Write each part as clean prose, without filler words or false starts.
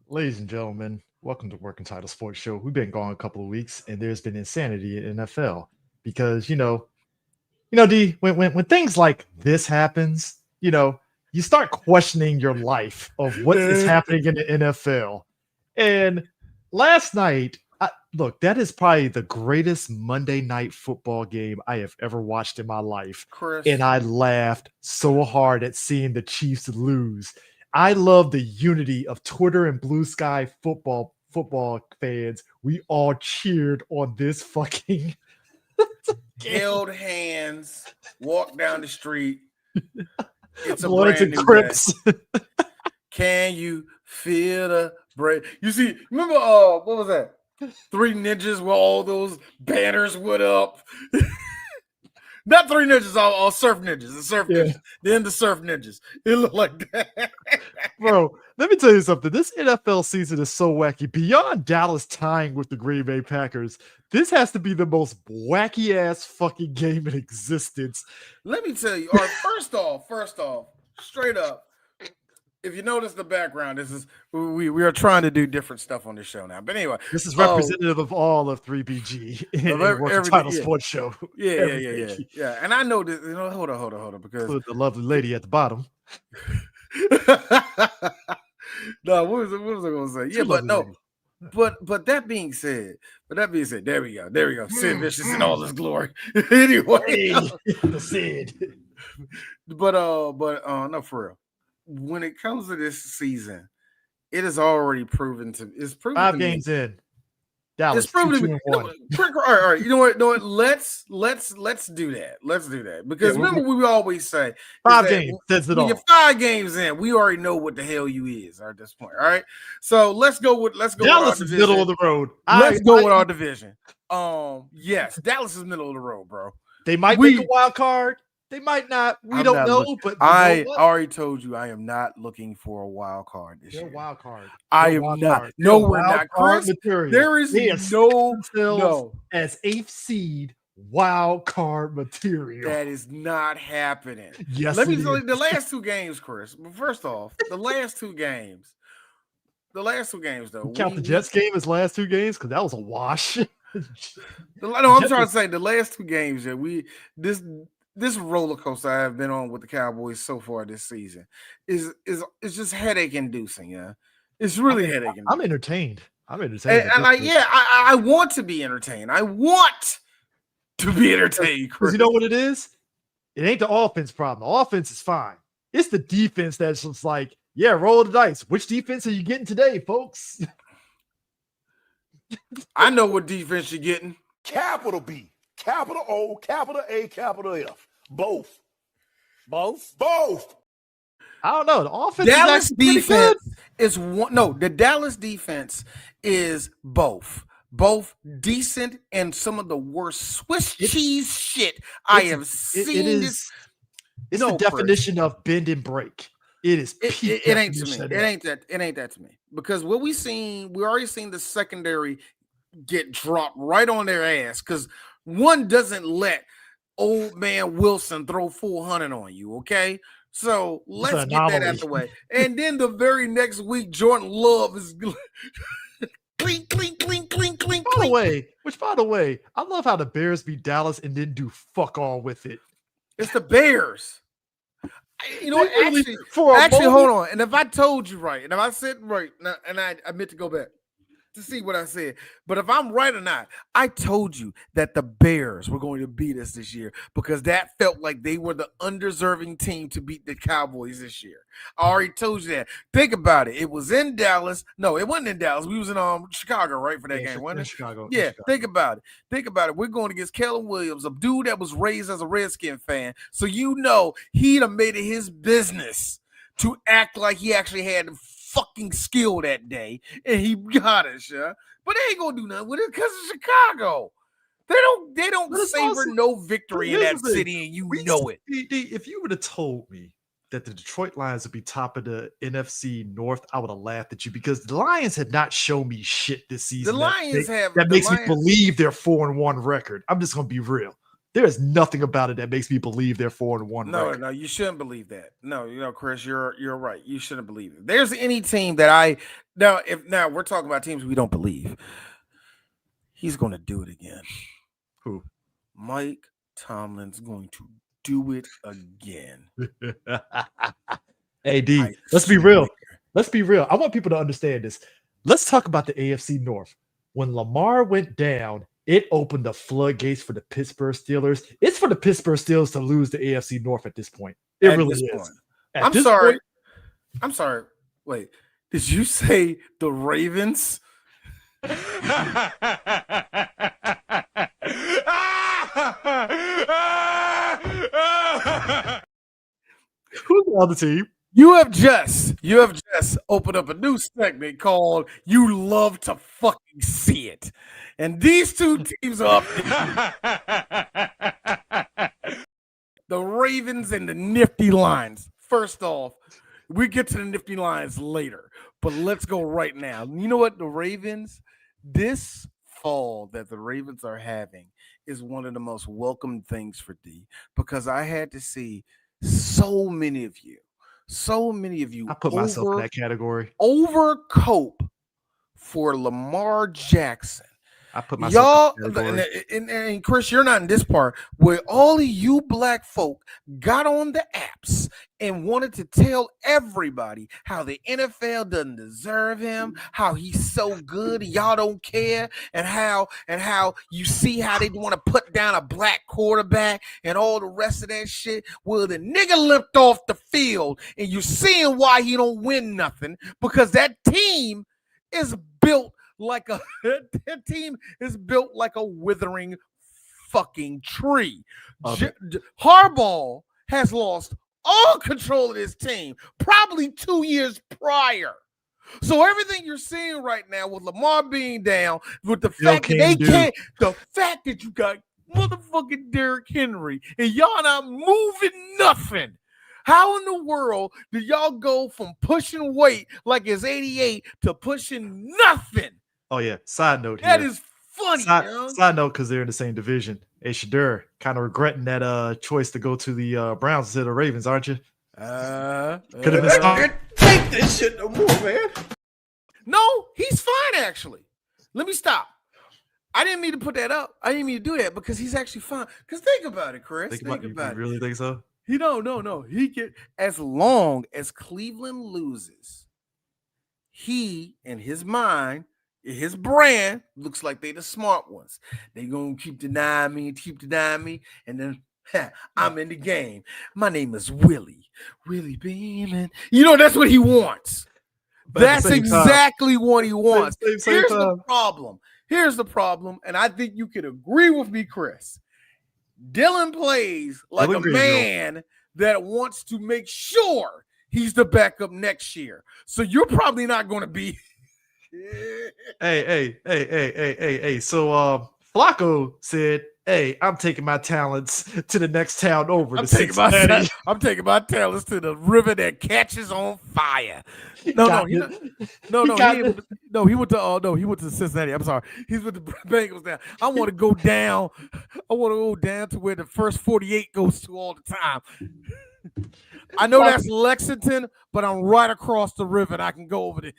Ladies and gentlemen, welcome to Working Title Sports Show. We've been gone a couple of weeks, and there's been insanity in NFL because D, when things like this happens, you start questioning your life of what is happening in the NFL. And last night, look, that is probably the greatest Monday night football game I have ever watched in my life. And Chris, I laughed so hard at seeing the Chiefs lose. I love the unity of Twitter and Blue Sky football fans. We all cheered on this fucking game. held hands, walked down the street. It's a Bloods brand and new day. Crips. Can you feel the break? You see, remember what was that? Three Ninjas with all those banners went up. Not Three Ninjas, all Surf Ninjas. The Surf Yeah. Ninjas. Then the Surf Ninjas. It looked like that. Bro, let me tell you something. This NFL season is so wacky. Beyond Dallas tying with the Green Bay Packers, this has to be the most wacky ass fucking game in existence. Let me tell you. All right, first off, straight up. If you notice the background, this is we are trying to do different stuff on this show now. But anyway, This is representative of all of 3BG in the Working Title Sports Show. Yeah. And I know this. Hold on, because Include the lovely lady at the bottom. no, what was I going to say? Yeah, but no. But that being said, there we go. Sid Vicious in all his glory. Anyway, the Sid. But no, for real. When it comes to this season, it is already proven to. It's proven 5 to games me, in. Dallas, it's proven to 2-1. me. All right. You know what? Let's do that. Let's do that because remember we always say 5 games says it all. When you're 5 games in, we already know what the hell you is at this point. All right. So let's go. Dallas is middle of the road. Let's go with our division. Yes, Dallas is middle of the road, bro. They might make a wild card. They might not. We don't know. But I already told you I am not looking for a wild card this year. Wild card. I am not. No, we're not. Chris, there is no as 8th seed wild card material. That is not happening. Yes. Let me tell you the last 2 games, Chris. But first off, the last two games though. Count the Jets game as last 2 games because that was a wash. I'm trying to say the last 2 games that this roller coaster I have been on with the Cowboys so far this season is just headache inducing. Yeah, it's really headache inducing. I'm entertained. And I want to be entertained. I want to be entertained. Because you know what it is? It ain't the offense problem. The offense is fine. It's the defense that's just like, yeah, roll the dice. Which defense are you getting today, folks? I know what defense you're getting. Capital B, capital O, capital A, capital F. Both. I don't know. The offense Dallas is defense is one. No, the Dallas defense is both decent and some of the worst Swiss cheese shit I have seen. It's the definition of bend and break. It is. It ain't to me. It ain't that to me because what we already seen the secondary get dropped right on their ass because one doesn't let old man Wilson throw 400 on you. Okay. So let's get that out of the way. And then the very next week, Jordan Love is clink. By the way, I love how the Bears beat Dallas and didn't do fuck all with it. It's the Bears. You know what? Actually, hold on. And if I told you right, and if I said right, and I meant to go back to see what I said, but if I'm right or not, I told you that the Bears were going to beat us this year because that felt like they were the undeserving team to beat the Cowboys this year. I already told you that. Think about it. It was in Dallas. No, it wasn't in Dallas. We was in Chicago, right, for that game, wasn't it? Chicago. Yeah, think about it. We're going against Kellen Williams, a dude that was raised as a Redskin fan. So he'd have made it his business to act like he actually had fucking skill that day, and he got us, yeah. But they ain't gonna do nothing with it because it's Chicago. They don't savor no victory in that city, and you know it. If you would have told me that the Detroit Lions would be top of the NFC North, I would have laughed at you because the Lions had not shown me shit this season. The Lions makes me believe their 4-1 record. I'm just gonna be real. There is nothing about it that makes me believe they're 4-1. No, you shouldn't believe that. No, Chris, you're right. You shouldn't believe it. There's any team that Now we're talking about teams we don't believe. He's going to do it again. Who? Mike Tomlin's going to do it again. Hey, D, let's be real. Let's be real. I want people to understand this. Let's talk about the AFC North. When Lamar went down, it opened the floodgates for the Pittsburgh Steelers. It's for the Pittsburgh Steelers to lose the AFC North at this point. It really is. I'm sorry. I'm sorry. Wait, did you say the Ravens? Who's the other team? You have just opened up a new segment called "You Love to Fucking See It," and these two teams are up. The Ravens and the Nifty Lions. First off, we get to the Nifty Lions later, but let's go right now. You know what? The Ravens, this fall that the Ravens are having is one of the most welcome things for D, because I had to see so many of you. I put myself in that category. Overcoat for Lamar Jackson. I put myself y'all, and Chris, you're not in this part where all of you black folk got on the apps and wanted to tell everybody how the NFL doesn't deserve him, how he's so good, y'all don't care, and how you see how they want to put down a black quarterback and all the rest of that shit. Well, the nigga limped off the field, and you're seeing why he don't win nothing, because that team is built like a withering fucking tree. Okay. Harbaugh has lost all control of this team probably 2 years prior. So everything you're seeing right now with Lamar being down, with the fact that you got motherfucking Derrick Henry and y'all not moving nothing. How in the world do y'all go from pushing weight like it's 88 to pushing nothing? Oh, yeah. Side note here. That is funny. Side note, because they're in the same division. Hey, Shadur, kind of regretting that choice to go to the Browns instead of the Ravens, aren't you? Could have been smart. Take this shit no more, man. No, he's fine, actually. Let me stop. I didn't mean to put that up. I didn't mean to do that, because he's actually fine. Because think about it, Chris. Think about it. You really think so? No. He get, as long as Cleveland loses, he in his mind, his brand looks like they the smart ones. They gonna keep denying me, and then I'm in the game. My name is Willie Beeman. You know, that's what he wants. But that's exactly what he wants. Same the problem. Here's the problem, and I think you could agree with me, Chris. Dylan plays like a man that wants to make sure he's the backup next year. So you're probably not going to be. Hey. So Flacco said, "Hey, I'm taking my talents to the next town over." I'm taking my talents to the river that catches on fire. He went to Cincinnati. I'm sorry. He's with the Bengals now. I want to go down. To where the first 48 goes to all the time. I know that's Lexington, but I'm right across the river and I can go over there.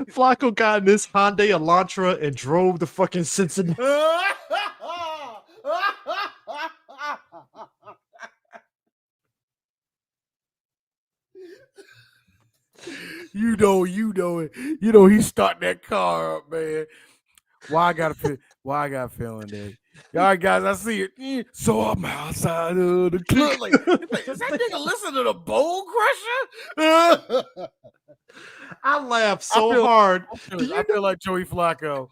Flacco got in this Hyundai Elantra and drove to fucking Cincinnati. You know it. You know he's starting that car up, man. Why I got a feeling that. All right, guys, I see it. So I'm outside of the club. Like, does that nigga listen to the Bowl Crusher? I laughed so hard. I feel like Joey Flacco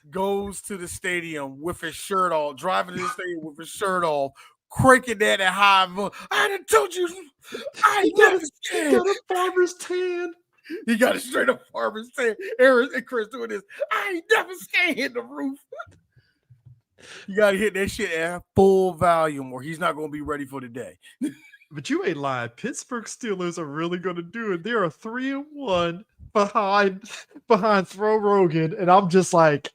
goes to the stadium with his shirt off, driving to the stadium with his shirt off, cranking that at high. I done told you, I ain't never scared. He got a farmer's tan. He got a straight up farmer's tan. Aaron and Chris doing this. I ain't never scared hit the roof. You got to hit that shit at full volume or he's not going to be ready for the day. But you ain't lying. Pittsburgh Steelers are really going to do it. They are 3-1 behind Throw Rogan. And I'm just like,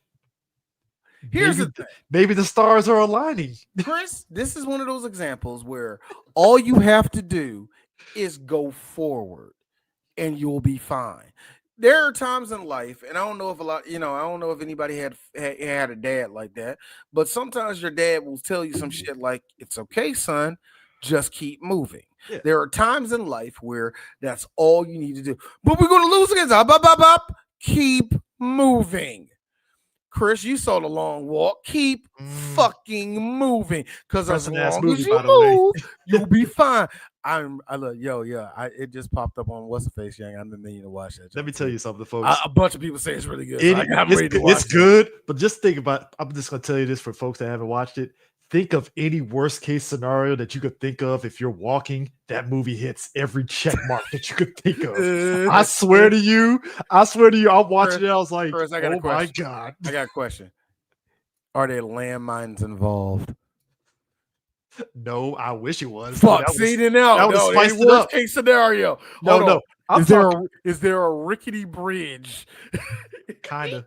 here's the thing. Maybe the stars are aligning. Chris, this is one of those examples where all you have to do is go forward and you'll be fine. there are times in life, and I don't know if I don't know if anybody had a dad like that, but sometimes your dad will tell you some shit like, "It's okay, son, just keep moving." Yeah. There are times in life where that's all you need to do. But we're gonna lose against up. Keep moving. Chris, you saw the long walk. Keep fucking moving, because as Impressive-ass long as movie, you by the way. move, you'll be fine. I love it just popped up on What's the Face, Young. I'm meaning to watch that. Let me tell you something, folks. A bunch of people say it's really good. So I'm ready to watch it's good, but just think about. I'm just gonna tell you this for folks that haven't watched it. Think of any worst case scenario that you could think of. If you're walking, that movie hits every check mark that you could think of. I swear to you. I'm watching it. I was like, Chris, oh my God. I got a question. Are there landmines involved? No, I wish it was. Fuck, see, then no, spiced it worst up. case scenario. No. Is there a rickety bridge? Kinda.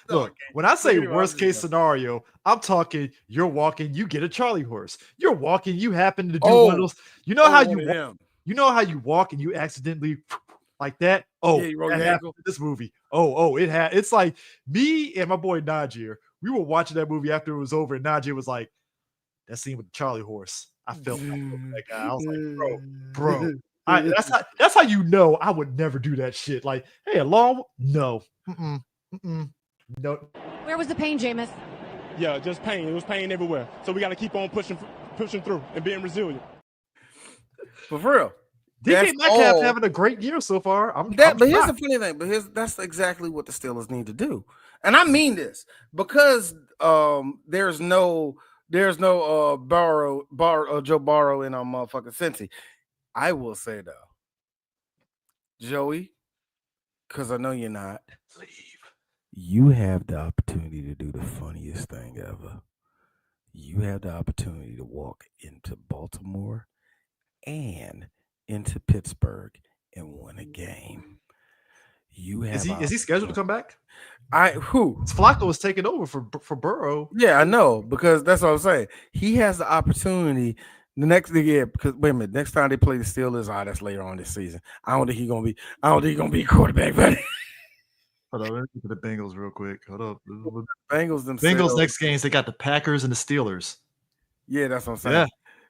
Look, when I say worst case scenario, I'm talking you're walking, you get a Charlie horse. You're walking, you happen to do one of those. You know how you walk and you accidentally like that? Oh, yeah, that happened in this movie. It's like me and my boy Najir. We were watching that movie after it was over, and Najir was like, that scene with the Charlie horse. I felt that guy. I was like, bro. That's how you know I would never do that shit. Like, hey, no. No. Where was the pain, Jameis? Yeah, just pain. It was pain everywhere. So we got to keep on pushing through and being resilient. For real. DK Metcalf having a great year so far. But here's the funny thing. That's exactly what the Steelers need to do, and I mean this because there's no Joe Burrow in motherfucking Cincy. I will say though, Joey, because I know you're not. You have the opportunity to do the funniest thing ever. You have the opportunity to walk into Baltimore and into Pittsburgh and win a game. You have is he scheduled to come back? Flacco was taking over for Burrow. Yeah, I know, because that's what I'm saying. He has the opportunity the next year, because wait a minute, next time they play the Steelers, that's later on this season. I don't think he's gonna be a quarterback, but hold on, let me look at the Bengals real quick. Hold up. Bengals next games, they got the Packers and the Steelers. Yeah, that's what I'm saying. Yeah.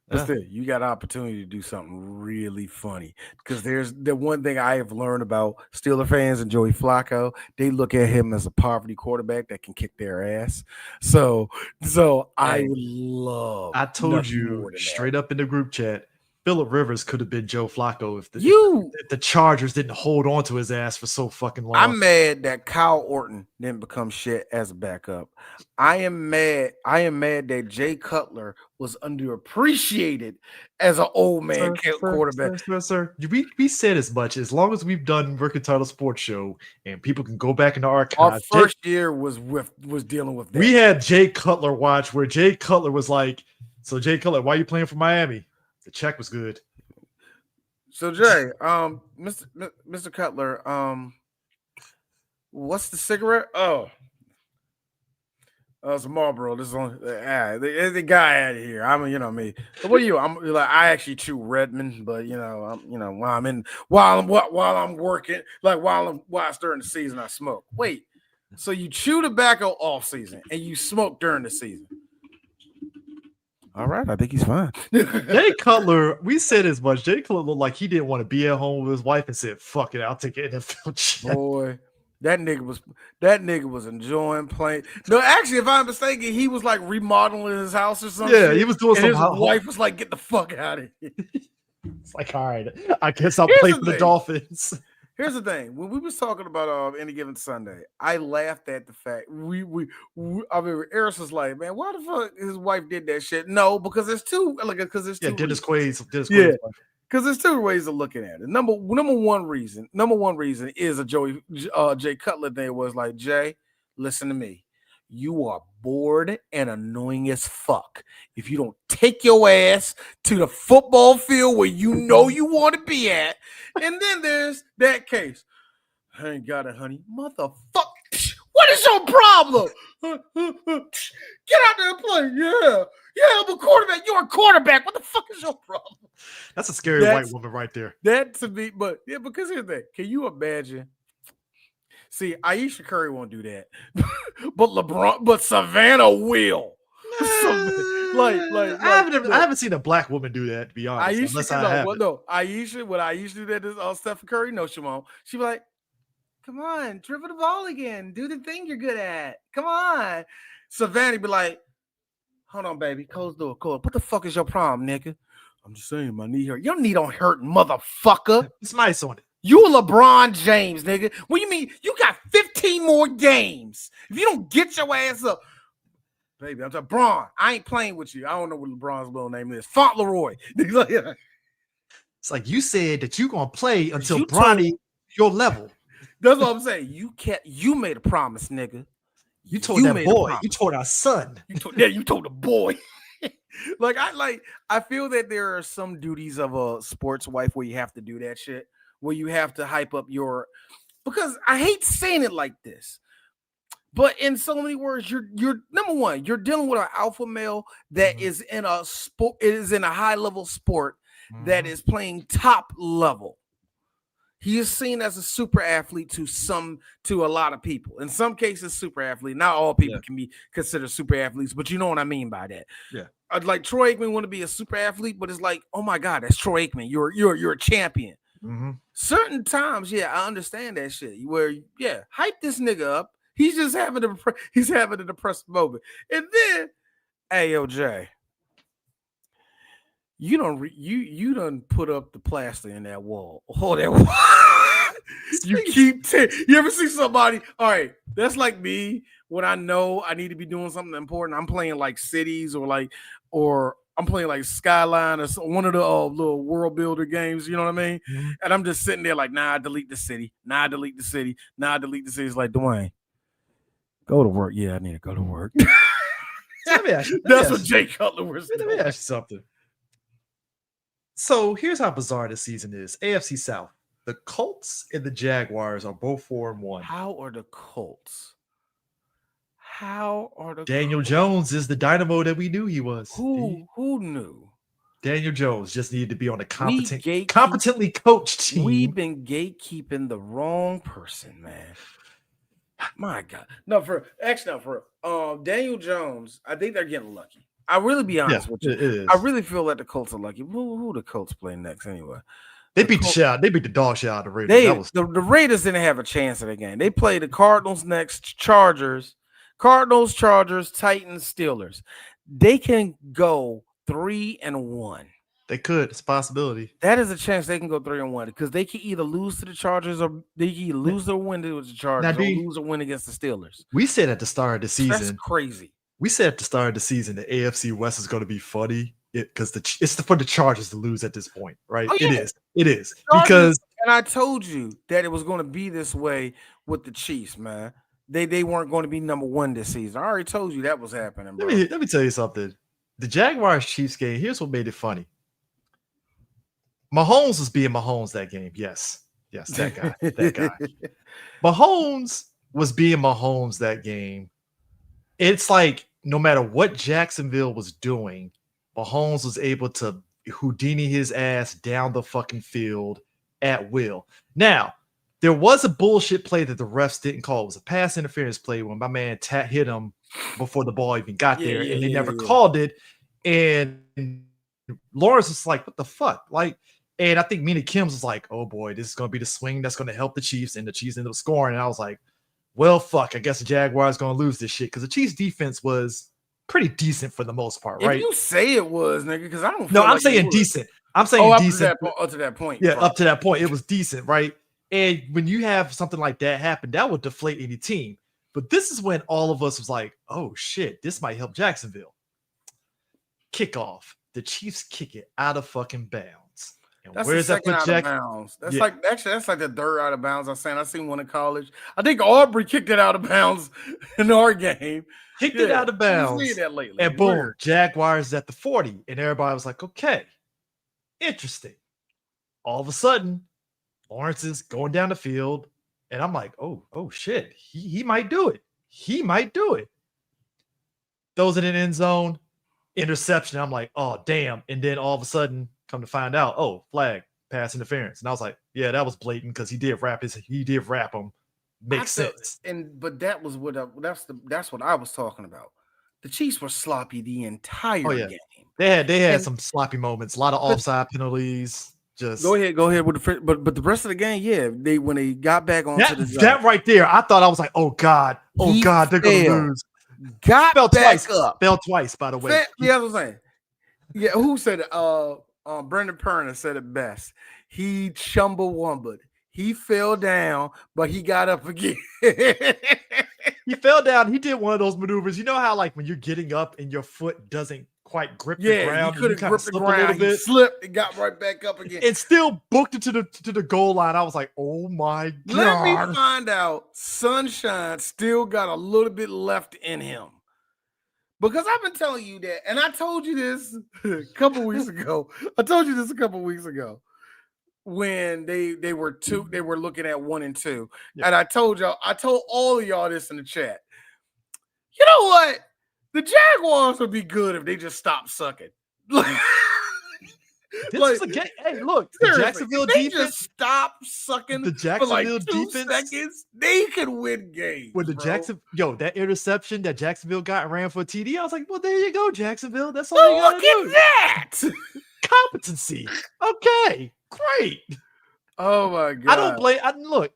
But still, you got an opportunity to do something really funny, because there's the one thing I have learned about Steeler fans and Joey Flacco. They look at him as a poverty quarterback that can kick their ass. So I told you straight up in the group chat, Phillip Rivers could have been Joe Flacco if the Chargers didn't hold on to his ass for so fucking long. I'm mad that Kyle Orton didn't become shit as a backup. I am mad that Jay Cutler was underappreciated as an old man quarterback. Sir. We said as much. As long as we've done Mercantile Sports Show and people can go back in the archives. Our first year was dealing with that. We had Jay Cutler watch where Jay Cutler was like, so Jay Cutler, why are you playing for Miami? The check was good. So Jay, Mr. Cutler, what's the cigarette? Oh, it's a Marlboro. This is on the guy out of here. You know me. What are you? I actually chew Redmond, but while I'm working, like while it's during the season, I smoke. Wait, so you chew tobacco off season and you smoke during the season? All right, I think he's fine. Jay Cutler, we said as much. Jay Cutler looked like he didn't want to be at home with his wife and said, "Fuck it, I'll take an NFL check." Boy, that nigga was enjoying playing. No, actually, if I'm mistaken, he was like remodeling his house or something. Yeah, he was doing something. His wife was like, "Get the fuck out of here." It's like, all right, I guess I'll play for the Dolphins. Here's the thing: when we was talking about Any Given Sunday, I laughed at the fact Eris was like, "Man, why the fuck his wife did that shit?" No, because there's two. Dennis Quaid's. Because there's two ways of looking at it. Number one reason is a Jay Cutler thing was like, Jay, listen to me. You are bored and annoying as fuck. If you don't take your ass to the football field where you know you want to be at, and then there's that case. I ain't got it, honey. Motherfucker. What is your problem? Get out there and play. Yeah, I'm a quarterback. You're a quarterback. What the fuck is your problem? That's a scary white woman right there. That to me, but yeah, because here's the thing. Can you imagine? See, Aisha Curry won't do that, but Savannah will. I haven't seen a black woman do that, to be honest. Aisha, when Aisha do that to Stephen Curry, no, she won't. She be like, come on, dribble the ball again. Do the thing you're good at. Come on. Savannah be like, hold on, baby. Close the door. Close. What the fuck is your problem, nigga? I'm just saying my knee hurt. Your knee don't hurt, motherfucker. It's nice on it. You a LeBron James, nigga. What do you mean? You got 15 more games. If you don't get your ass up, baby, I'm like, Bron, I ain't playing with you. I don't know what LeBron's little name is. Fauntleroy. It's like you said that you're going to play until Bronny your level. That's what I'm saying. You made a promise, nigga. You told that boy. You told our son. You told the boy. I feel that there are some duties of a sports wife where you have to do that shit, where you have to hype up because I hate saying it like this, but in so many words, you're number one, you're dealing with an alpha male that is in a sport, it is in a high level sport that is playing top level. He is seen as a super athlete to a lot of people. In some cases, super athlete. Not all people can be considered super athletes, but you know what I mean by that. Yeah. Like Troy Aikman want to be a super athlete, but it's like, oh my God, that's Troy Aikman. You're a champion. Mm-hmm. Certain times, I understand that shit. Where hype this nigga up. He's just having a depressed moment, and then, hey yo Jay, you done put up the plaster in that wall. Oh, that wall. You ever see somebody? All right, that's like me when I know I need to be doing something important. I'm playing like cities or I'm playing like Skyline or one of the little world builder games. You know what I mean? Mm-hmm. And I'm just sitting there like, nah, delete the city. Nah, delete the city. Nah, delete the city. It's like, Dwayne, go to work. Yeah, I need to go to work. That's what Jay Cutler was doing. Let me ask you something. So here's how bizarre this season is. AFC South. The Colts and the Jaguars are both 4-1. How are the Colts? Daniel Jones is the dynamo that we knew he was. Who knew? Daniel Jones just needed to be on a competently coached team. We've been gatekeeping the wrong person, man. My God. No, for Daniel Jones, I think they're getting lucky. I really be honest with you. I really feel like the Colts are lucky. Who the Colts play next anyway? They beat the dog shit out of the Raiders. The Raiders didn't have a chance in the game. They play the Cardinals next, Chargers, Titans, Steelers. They can go 3-1. They could. It's a possibility. That is a chance they can go 3-1 because they can either lose to the Chargers or they can either lose or win to the Chargers or lose or win against the Steelers. We said at the start of the season. That's crazy. We said at the start of the season the AFC West is going to be funny because it's for the Chargers to lose at this point, right? Oh, yeah. It is because I told you that it was going to be this way with the Chiefs, man. They weren't going to be number one this season. I already told you that was happening, bro. Let me tell you something. The Jaguars Chiefs game. Here's what made it funny. Mahomes was being Mahomes that game. Yes, that guy. Mahomes was being Mahomes that game. It's like no matter what Jacksonville was doing, Mahomes was able to Houdini his ass down the fucking field at will. Now, there was a bullshit play that the refs didn't call. It was a pass interference play when my man hit him before the ball even got there, and they never called it. And Lawrence was like, what the fuck? And I think Mina Kim's was like, oh boy, this is going to be the swing that's going to help the Chiefs, and the Chiefs ended up scoring. And I was like, well, fuck, I guess the Jaguars going to lose this shit because the Chiefs defense was pretty decent for the most part, right? If you say it was, nigga, because I don't. I'm saying decent. I'm saying decent. Up to that point. Yeah, up to that point, it was decent, right? And when you have something like that happen, that would deflate any team. But this is when all of us was like, oh shit, this might help Jacksonville. Kickoff. The Chiefs kick it out of fucking bounds. That's where's that put Jack? That's like the third out of bounds. I seen one in college. I think Aubrey kicked it out of bounds in our game. Kicked it out of bounds. You've seen that lately. And boom, Jaguars at the 40. And everybody was like, okay, interesting. All of a sudden, Lawrence is going down the field, And I'm like, oh shit, he might do it. He might do it. Throws it in the end zone, interception. I'm like, oh damn. And then all of a sudden, come to find out, oh, flag, pass interference. And I was like, yeah, that was blatant because he did wrap him. Makes sense. But that was that's what I was talking about. The Chiefs were sloppy the entire game. They had some sloppy moments, a lot of offside penalties. Just go ahead with but the rest of the game, yeah, when they got back onto that right there, I thought I was like, oh god, they're gonna lose. Fell back up. Fell twice, by the way. Yeah, that's what I'm saying. Yeah, who said it? Brendan Perner said it best. He chumbawumbled. He fell down, but he got up again. He fell down. He did one of those maneuvers. You know how, like, when you're getting up and your foot doesn't quite grip the ground, he could have gripped the ground. He slipped and got right back up again, and still booked it to the goal line. I was like, oh my god! Let me find out. Sunshine still got a little bit left in him, because I've been telling you that, and I told you this a couple weeks ago. When they were looking at 1 and 2, and I told all of y'all this in the chat. You know what? The Jaguars would be good if they just stopped sucking. This is a game. Hey, look, the Jacksonville defense just stop sucking. The Jacksonville for like 2 seconds, they could win games. With the that interception that Jacksonville got and ran for a TD, I was like, well, there you go, Jacksonville. That's all you gotta do. Look at that competency. Okay, great. Oh my god!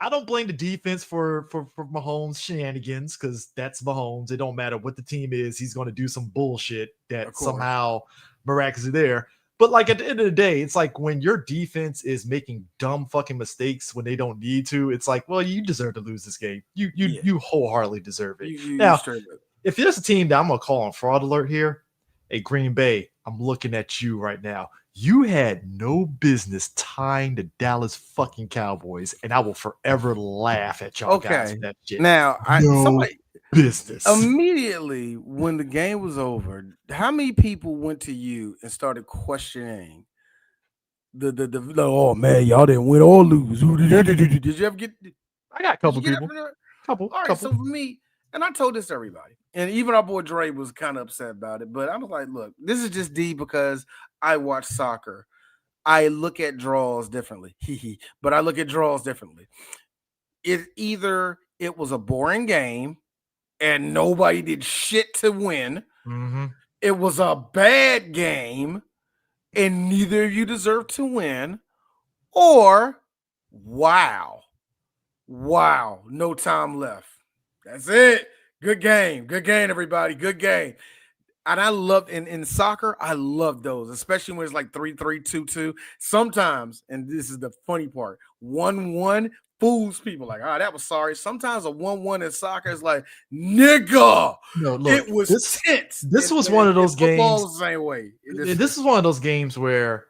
I don't blame the defense for Mahomes' shenanigans, because that's Mahomes. It don't matter what the team is; he's going to do some bullshit that somehow miraculously there. But like at the end of the day, it's like when your defense is making dumb fucking mistakes when they don't need to. It's like, well, you deserve to lose this game. You wholeheartedly deserve it. Now, if there's a team that I'm gonna call on fraud alert here, hey Green Bay, I'm looking at you right now. You had no business tying the Dallas fucking Cowboys, and I will forever laugh at y'all guys for that shit. Now, business. Immediately when the game was over, how many people went to you and started questioning the oh man, y'all didn't win or lose? Did you ever get? I got a couple people. All right, so for me, and I told this to everybody, and even our boy Dre was kind of upset about it, but I was like, look, this is just D because I watch soccer. I look at draws differently. But I look at draws differently. It was a boring game and nobody did shit to win. Mm-hmm. It was a bad game and neither of you deserve to win. Or wow, no time left. That's it. Good game, everybody. Good game. And I love in soccer, I love those, especially when it's like 3-3, 2-2. Sometimes, and this is the funny part, 1-1 fools people. Like, that was sorry. Sometimes a 1-1 in soccer is like, nigga. No, look, it was tense. This was one of those games. The same way. This is one of those games where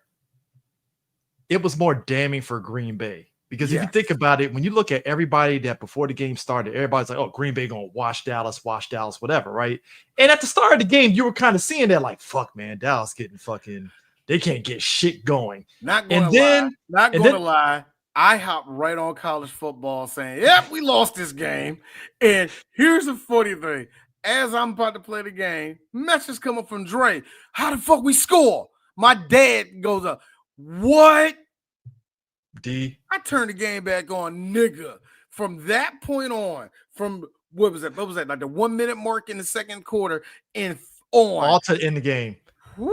it was more damning for Green Bay. Because if you think about it, when you look at everybody that before the game started, everybody's like, oh, Green Bay going to wash Dallas, whatever, right? And at the start of the game, you were kind of seeing that like, fuck, man, Dallas getting fucking, they can't get shit going. Not going to lie. I hopped right on college football saying, yep, we lost this game. And here's the funny thing. As I'm about to play the game, message coming from Dre. How the fuck we score? My dad goes up. What? D. I turned the game back on, nigga. From that point on, from what was that? Like the 1 minute mark in the second quarter and on. All to end the game. Put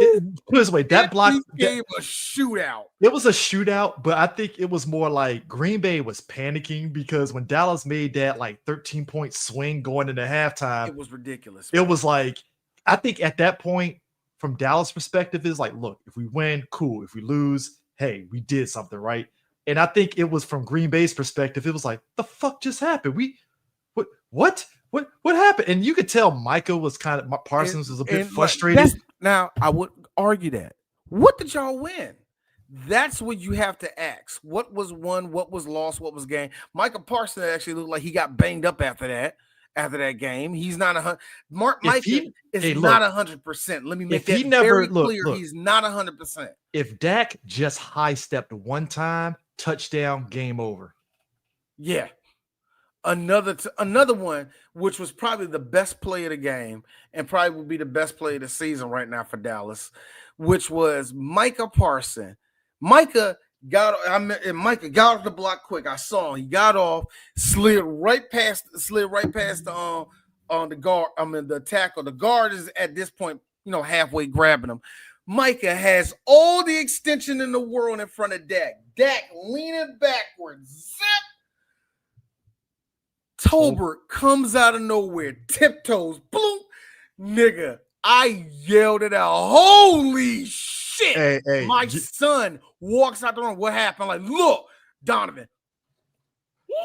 it this way, that block gave a shootout. It was a shootout, but I think it was more like Green Bay was panicking because when Dallas made that like 13-point swing going into halftime, it was ridiculous. Man. It was like, I think at that point, from Dallas' perspective, is like, look, if we win, cool. If we lose, hey, we did something, right? And I think it was from Green Bay's perspective, it was like, the fuck just happened? What happened? And you could tell Micah was Parsons was a bit frustrated. Now, I would argue that. What did y'all win? That's what you have to ask. What was won? What was lost? What was gained? Micah Parsons actually looked like he got banged up after that game. He's not 100. Micah is not 100%. Let me make that very clear. He's not 100%. If Dak just high stepped one time, touchdown, game over. Yeah. Another one, which was probably the best play of the game and probably will be the best play of the season right now for Dallas, which was Micah Parson. Micah got off the block quick. I saw him. He got off, slid right past the guard. I mean the tackle. The guard is at this point, halfway grabbing him. Micah has all the extension in the world in front of Dak. Dak leaning backwards. Zip. Tolbert comes out of nowhere, tiptoes, bloop, nigga. I yelled it out. Holy shit. Hey, my son walks out the room. What happened? Like, look, Donovan.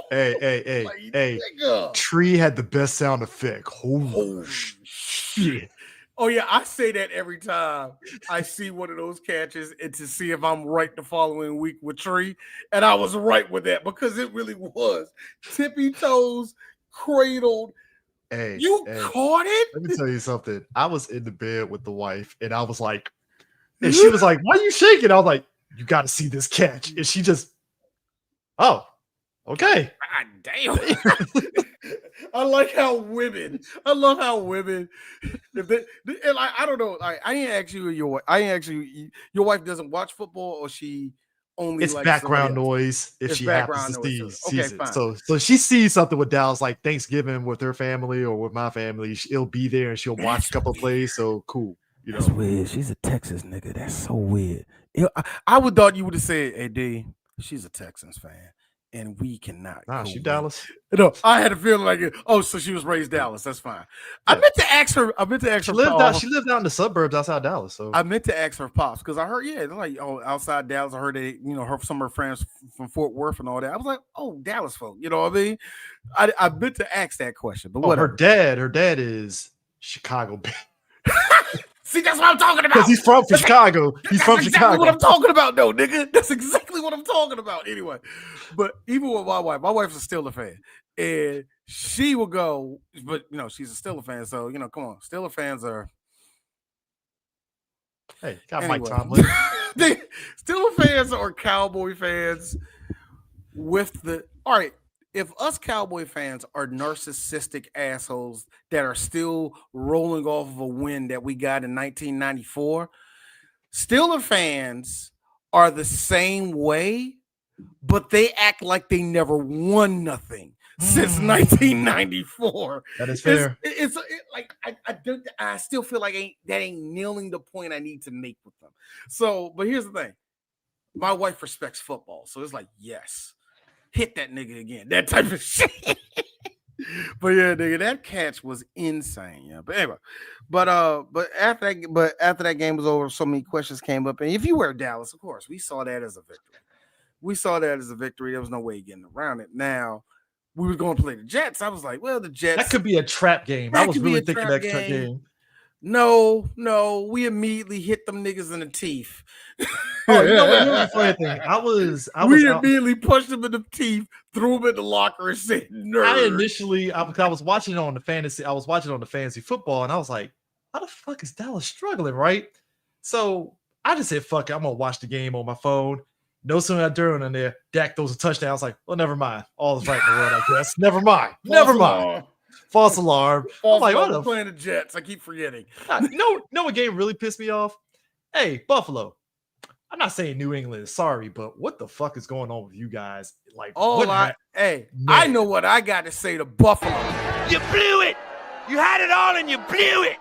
Hey. Like, nigga. Tree had the best sound effect. Holy shit. Oh, yeah, I say that every time I see one of those catches and to see if I'm right the following week with Tree. And I was right with that because it really was. Tippy toes, cradled. Hey, caught it? Let me tell you something. I was in the bed with the wife and I was like, and she was like, why are you shaking? I was like, you got to see this catch. And she just, oh, okay. God damn. I love how women, if they, and like, I don't know, like, I ain't actually your wife doesn't watch football, or she only it's likes background noise if she happens to see it. Fine. So she sees something with Dallas, like Thanksgiving with her family or with my family, she'll be there and she'll watch a couple of plays. So cool. That's weird. She's a Texas nigga. That's so weird. I would thought you would have said, hey D, she's a Texans fan. And we cannot. Nah, she Dallas. No, I had a feeling like it. Oh, so she was raised Dallas. That's fine. Yeah. I meant to ask her. She lived out in the suburbs outside Dallas. So I meant to ask her pops because I heard, they're like, oh, outside Dallas. I heard they, some of her friends from Fort Worth and all that. I was like, oh, Dallas folk. You know what I mean? I meant to ask that question, but whatever. Her dad is Chicago. See, that's what I'm talking about. Because he's from Chicago. He's from exactly Chicago. What I'm talking about, though, nigga. That's exactly what I'm talking about. Anyway, but even with my wife's a Steelers fan, and she will go, but she's a Steelers fan, so come on, Steelers fans are. Hey, got Mike Tomlin. Steelers fans are Cowboy fans with the all right. If us Cowboy fans are narcissistic assholes that are still rolling off of a win that we got in 1994, Steelers fans are the same way, but they act like they never won nothing since 1994. That is fair. It's like I still feel like that ain't nailing the point I need to make with them. So, but here's the thing: my wife respects football, so it's like, yes. Hit that nigga again, that type of shit. But yeah, nigga, that catch was insane. Yeah, but anyway, but after that game was over, so many questions came up. And if you were Dallas, of course, we saw that as a victory. There was no way getting around it. Now we were going to play the Jets. I was like, well, the Jets. That could be a trap game. I was really thinking that trap game. No, we immediately hit them niggas in the teeth. We immediately pushed them in the teeth, threw them in the locker, and said, "Nerd." I was watching it on the fantasy. I was watching on the fantasy football, and I was like, "How the fuck is Dallas struggling?" Right? So I just said, "Fuck it, I'm gonna watch the game on my phone." No sooner I turned in there, Dak throws a touchdown. I was like, "Well, never mind. All is right in the world, I guess. Never mind. False alarm. I'm like, what the playing the Jets? I keep forgetting. No, what game really pissed me off? Hey, Buffalo. I'm not saying New England is sorry, but what the fuck is going on with you guys? Like, I know what I got to say to Buffalo. You blew it. You had it all and you blew it.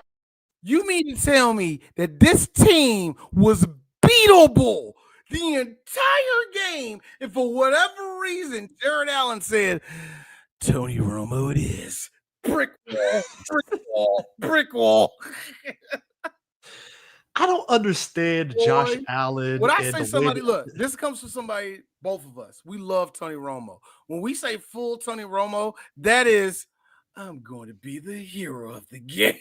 You mean to tell me that this team was beatable the entire game, and for whatever reason, Jared Allen said, Tony Romo it is. Brick wall. I don't understand Josh Allen. When I say somebody, look, this comes from somebody, both of us. We love Tony Romo. When we say full Tony Romo, that is, I'm going to be the hero of the game.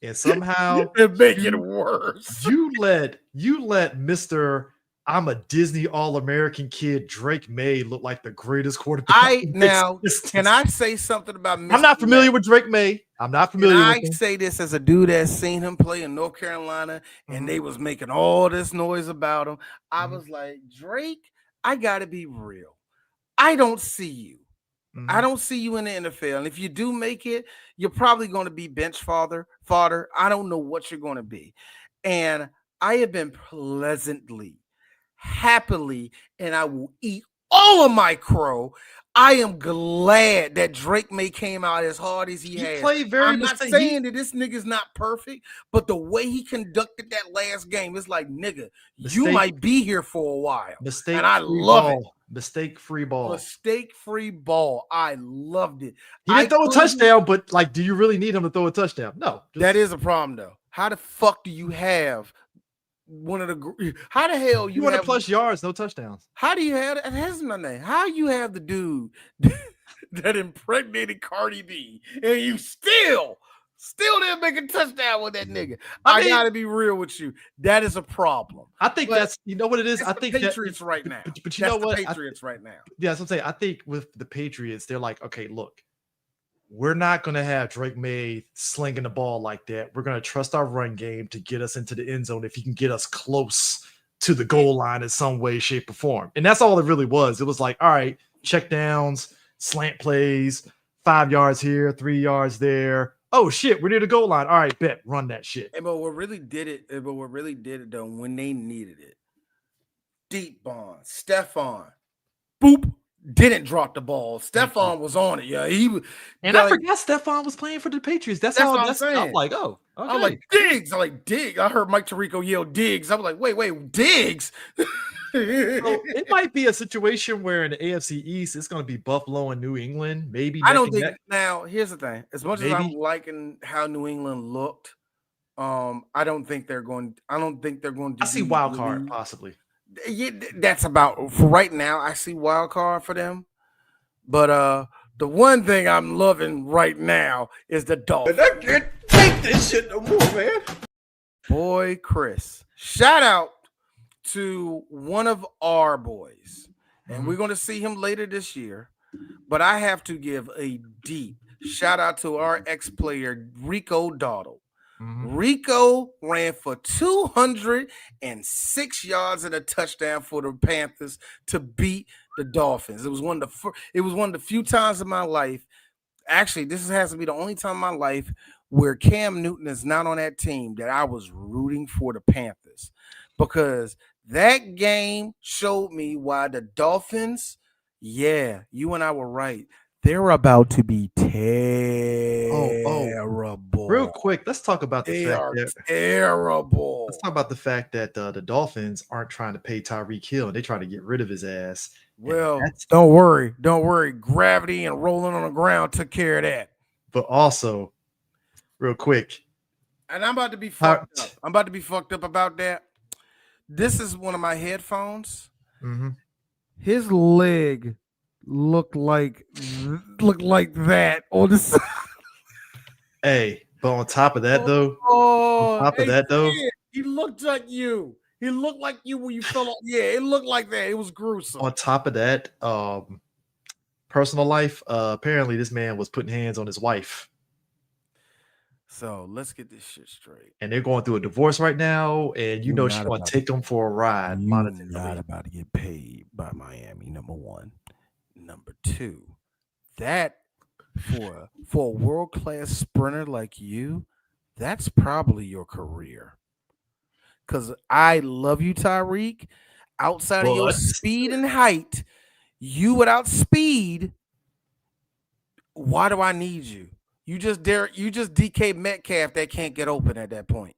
And somehow make it worse. You let Mr. I'm a Disney All-American kid, Drake May, look like the greatest quarterback. Can I say something about Mr. I'm not familiar with Drake May. I'm not familiar with him. I say this as a dude that's seen him play in North Carolina, and they was making all this noise about him. I was like, Drake, I got to be real. I don't see you. Mhm. I don't see you in the NFL. And if you do make it, you're probably going to be bench fodder. I don't know what you're going to be. And I have been pleasantly, happily, and I will eat all of my crow. I am glad that Drake May came out as hard as he has. played very I'm not saying that this nigga's not perfect, but the way he conducted that last game, it's like, nigga, you might be here for a while. And I love it. Mistake-free ball. Mistake-free ball. I loved it. He didn't throw a touchdown, but like, do you really need him to throw a touchdown? No. That is a problem, though. How the fuck do you have one of the? How the hell you want to plus yards, no touchdowns? How do you have that? That's my name. How you have the dude that impregnated Cardi B, and you still didn't make a touchdown with that nigga? I gotta be real with you. That is a problem. I think that's what it is. I think Patriots right now. But you know what? Patriots right now. Yeah, that's what I'm saying. I think with the Patriots, they're like, okay, look, we're not going to have Drake May slinging the ball like that. We're going to trust our run game to get us into the end zone if he can get us close to the goal line in some way, shape, or form. And that's all it really was. It was like, all right, check downs, slant plays, 5 yards here, 3 yards there. Oh shit, we're near the goal line. All right, bet, run that shit. But what really did it though, when they needed it, deep bomb, Stephon, boop, didn't drop the ball. Stephon was on it. Yeah, he was. And I forgot Stephon was playing for the Patriots. That's how I'm saying. I'm like, oh, okay. I'm like, Diggs. I heard Mike Tirico yell Diggs. I'm like, wait, Diggs. So it might be a situation where in the AFC East, it's going to be Buffalo and New England. Maybe. I don't think. Now, here's the thing. As much as I'm liking how New England looked, I don't think they're going to. I see wild card possibly. Yeah, that's about for right now. I see wild card for them, but the one thing I'm loving right now is the Dolphins. I can't take this shit no more, man. Boy, Chris, shout out to one of our boys, and we're going to see him later this year. But I have to give a deep shout out to our ex-player Rico Dowdle. Rico ran for 206 yards and a touchdown for the Panthers to beat the Dolphins. It was one of the few times in my life. Actually, this has to be the only time in my life where Cam Newton is not on that team that I was rooting for the Panthers, because that game showed me why the Dolphins. Yeah, you and I were right. They're about to be terrible. Real quick, let's talk about the fact that terrible. Let's talk about the fact that the Dolphins aren't trying to pay Tyreek Hill. They try to get rid of his ass. Well, don't worry. Gravity and rolling on the ground took care of that. But also, real quick, and I'm about to be fucked up. I'm about to be fucked up about that. This is one of my headphones. His leg looked like that on the side. Hey, but on top of that, he looked like you. He looked like you when you fell off. Yeah, it looked like that. It was gruesome. On top of that, personal life, apparently this man was putting hands on his wife. So let's get this shit straight. And they're going through a divorce right now, and she's going to take them for a ride. You're not about to get paid by Miami, number one. Number two, that for a world-class sprinter like you, that's probably your career. Because I love you, Tyreek. Outside of your speed and height, you without speed, why do I need you? You just DK Metcalf that can't get open at that point.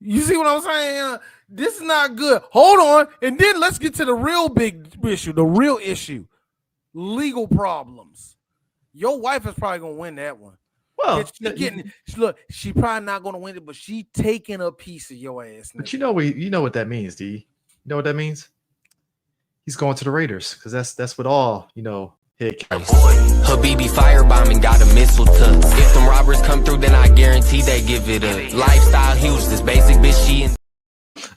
You see what I'm saying? This is not good. Hold on. And then let's get to the real big issue, legal problems. Your wife is probably going to win that one. Well, she probably not going to win it, but she taking a piece of your ass. But you know what that means, D. You know what that means? He's going to the Raiders, because that's what all, head carries. Habibi firebombing got a missile tuck. If some robbers come through, then I guarantee they give it up. Lifestyle huge, this basic bitch she in.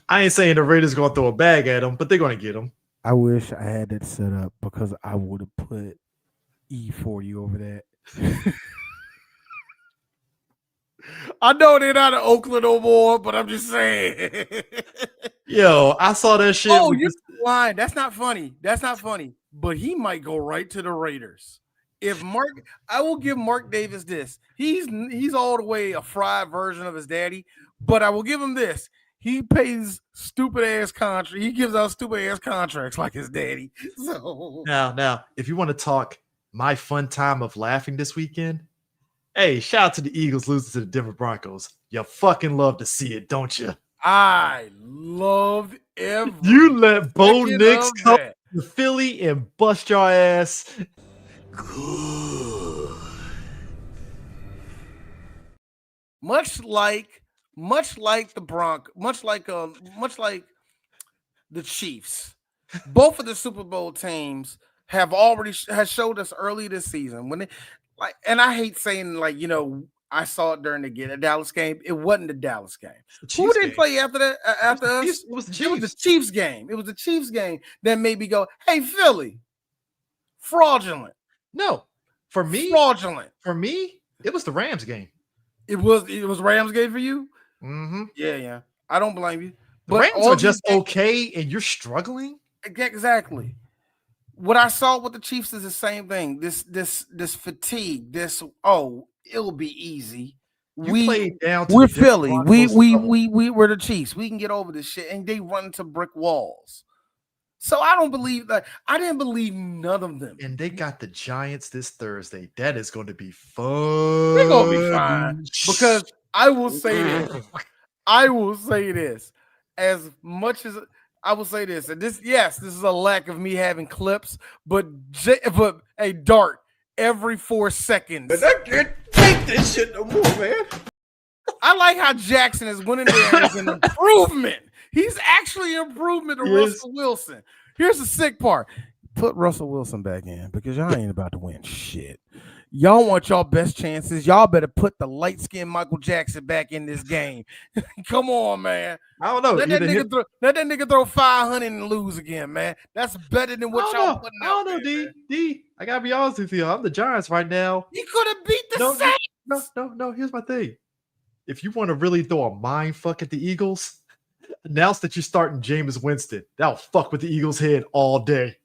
I ain't saying the Raiders going to throw a bag at him, but they're going to get him. I wish I had that set up, because I would have put E40 over that. I know they're not in Oakland no more, but I'm just saying. Yo, I saw that shit. Oh, you're lying. That's not funny. That's not funny. But he might go right to the Raiders. If Mark, I will give Mark Davis this. He's all the way a fried version of his daddy. But I will give him this. He pays stupid ass contracts. He gives out stupid ass contracts like his daddy. So now, if you want to talk my fun time of laughing this weekend, hey, shout out to the Eagles losing to the Denver Broncos. You fucking love to see it, don't you? I loved every. You let Bo second Nix of come that. to Philly and bust your ass. Good. Much like the Chiefs, both of the Super Bowl teams has showed us early this season when and I hate saying I saw it during the Dallas game. It wasn't the Dallas game. Who did they play after that? After us, It was the it was the Chiefs. Chiefs game. It was the Chiefs game that made me go, "Hey, Philly, fraudulent." No, for me, Fraudulent. it was the Rams game. It was Rams game for you. Mm-hmm. Yeah. I don't blame you. The Rams are just okay, and you're struggling. Exactly. What I saw with the Chiefs is the same thing. This fatigue. It'll be easy. We're Philly. We're the Chiefs. We can get over this shit, and they run into brick walls. So I don't believe that. I didn't believe none of them. And they got the Giants this Thursday. That is going to be fun. They're gonna be fine because I will say this. As much as I will say this, and this is a lack of me having clips, but a dart every 4 seconds. And I can't take this shit no more, man. I like how Jackson is winning there as an improvement. He's actually an improvement to Russell Wilson. Here's the sick part. Put Russell Wilson back in because y'all ain't about to win shit. Y'all want y'all best chances. Y'all better put the light-skinned Michael Jackson back in this game. Come on, man. I don't know. Let that nigga throw 500 and lose again, man. That's better than what y'all putting out. I don't know, D. I gotta be honest with you. I'm the Giants right now. He could have beat the Saints. No. Here's my thing. If you want to really throw a mind fuck at the Eagles, announce that you're starting Jameis Winston. That'll fuck with the Eagles' head all day.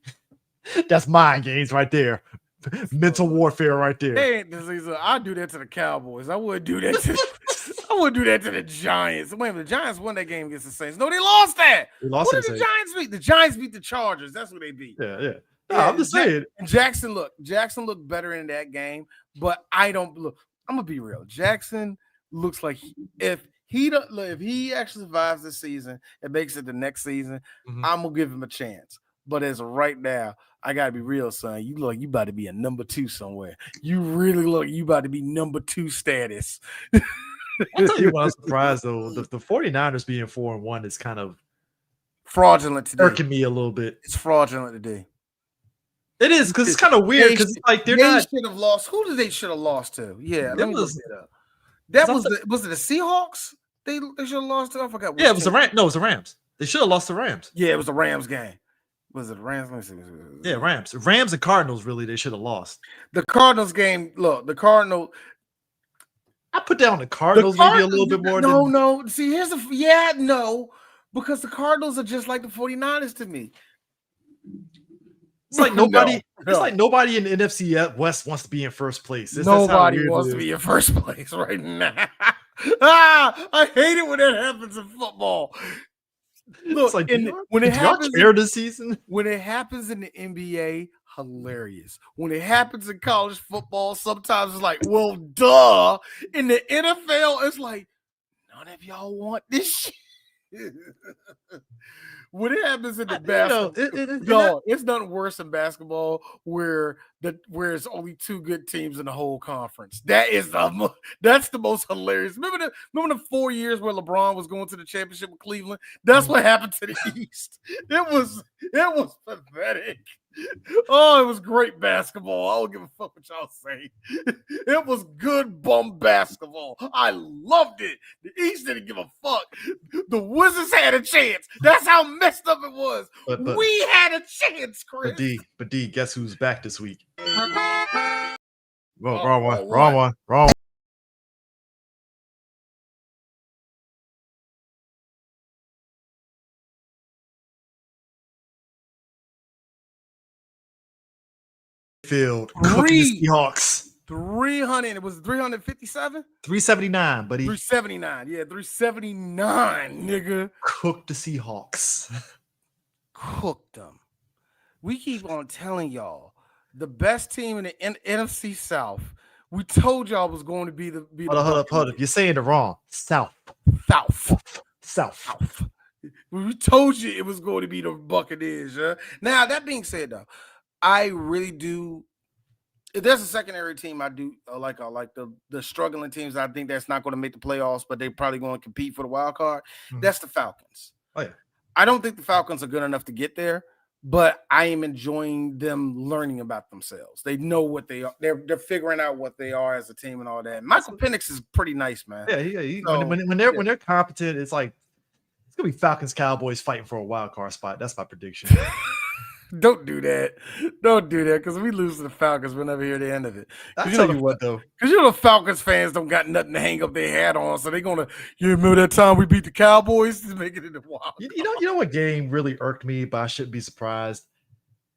That's mind games right there. Mental warfare right there. Hey, I'd do that to the Cowboys. I wouldn't do that to the Giants. Wait, the Giants won that game against the Saints. No, they lost that. They lost Who did the Giants beat? The Giants beat the Chargers. That's what they beat. Yeah. No, I'm just saying. Jackson looked better in that game, but I don't look. I'm gonna be real. Jackson looks like if he actually survives this season and makes it the next season, I'm gonna give him a chance. But as of right now, I gotta be real, son. You look like you about to be a number 2 somewhere. You really look you about to be number 2 status. I'll tell you what, I'm surprised though. The 49ers being 4-1 is kind of fraudulent today. Irking me a little bit. It's fraudulent today. It is because it's kind of weird because like they should have lost. Who did they should have lost to? Yeah, let me look it up. Was it the Seahawks? They should have lost to. I forgot. Yeah, it was the Rams. No, it was the Rams. They should have lost the Rams. Yeah, it was the Rams game. Was it the Rams? Let me see. Yeah, Rams and Cardinals. Really, they should have lost. The Cardinals game. Look, the Cardinals. I put down the Cardinals maybe a little bit more. No. See, because the Cardinals are just like the 49ers to me. It's like nobody. It's like nobody in the NFC West wants to be in first place. Nobody wants to be in first place right now. I hate it when that happens in football. Look, it's like, when it happens this season, when it happens in the NBA, hilarious. When it happens in college football, sometimes it's like, well, duh. In the NFL, it's like, none of y'all want this shit. When it happens in the basketball, it's nothing worse than basketball where it's only 2 good teams in the whole conference. That's the most hilarious. Remember the 4 years where LeBron was going to the championship with Cleveland? That's what happened to the East. It was pathetic. Oh, it was great basketball. I don't give a fuck what y'all say. It was good bum basketball. I loved it. The East didn't give a fuck. The Wizards had a chance. That's how messed up it was. But we had a chance, Chris. But D, guess who's back this week? Wrong one. Field cooking the Seahawks. 300. It was 357? 379, buddy. 379. Yeah, 379, nigga. Cooked the Seahawks. Cooked them. We keep on telling y'all the best team in the NFC South. We told y'all was going to be the. Hold up. You're saying it wrong. South. We told you it was going to be the Buccaneers. Now, that being said, though, I really do. If there's a secondary team I do like the struggling teams, I think that's not going to make the playoffs, but they're probably going to compete for the wild card. Mm-hmm. That's the Falcons. Oh, yeah. I don't think the Falcons are good enough to get there, but I am enjoying them learning about themselves. They know what they are. They're figuring out what they are as a team and all that. Michael Penix is pretty nice, man. Yeah. When they're competent, it's like it's gonna be Falcons Cowboys fighting for a wild card spot. That's my prediction. Don't do that. Don't do that because we lose to the Falcons. We'll never hear the end of it. I'll tell you what, though. Because the Falcons fans don't got nothing to hang up their hat on. So they're going to, you remember that time we beat the Cowboys to make it in the wild? You know what game really irked me, but I shouldn't be surprised?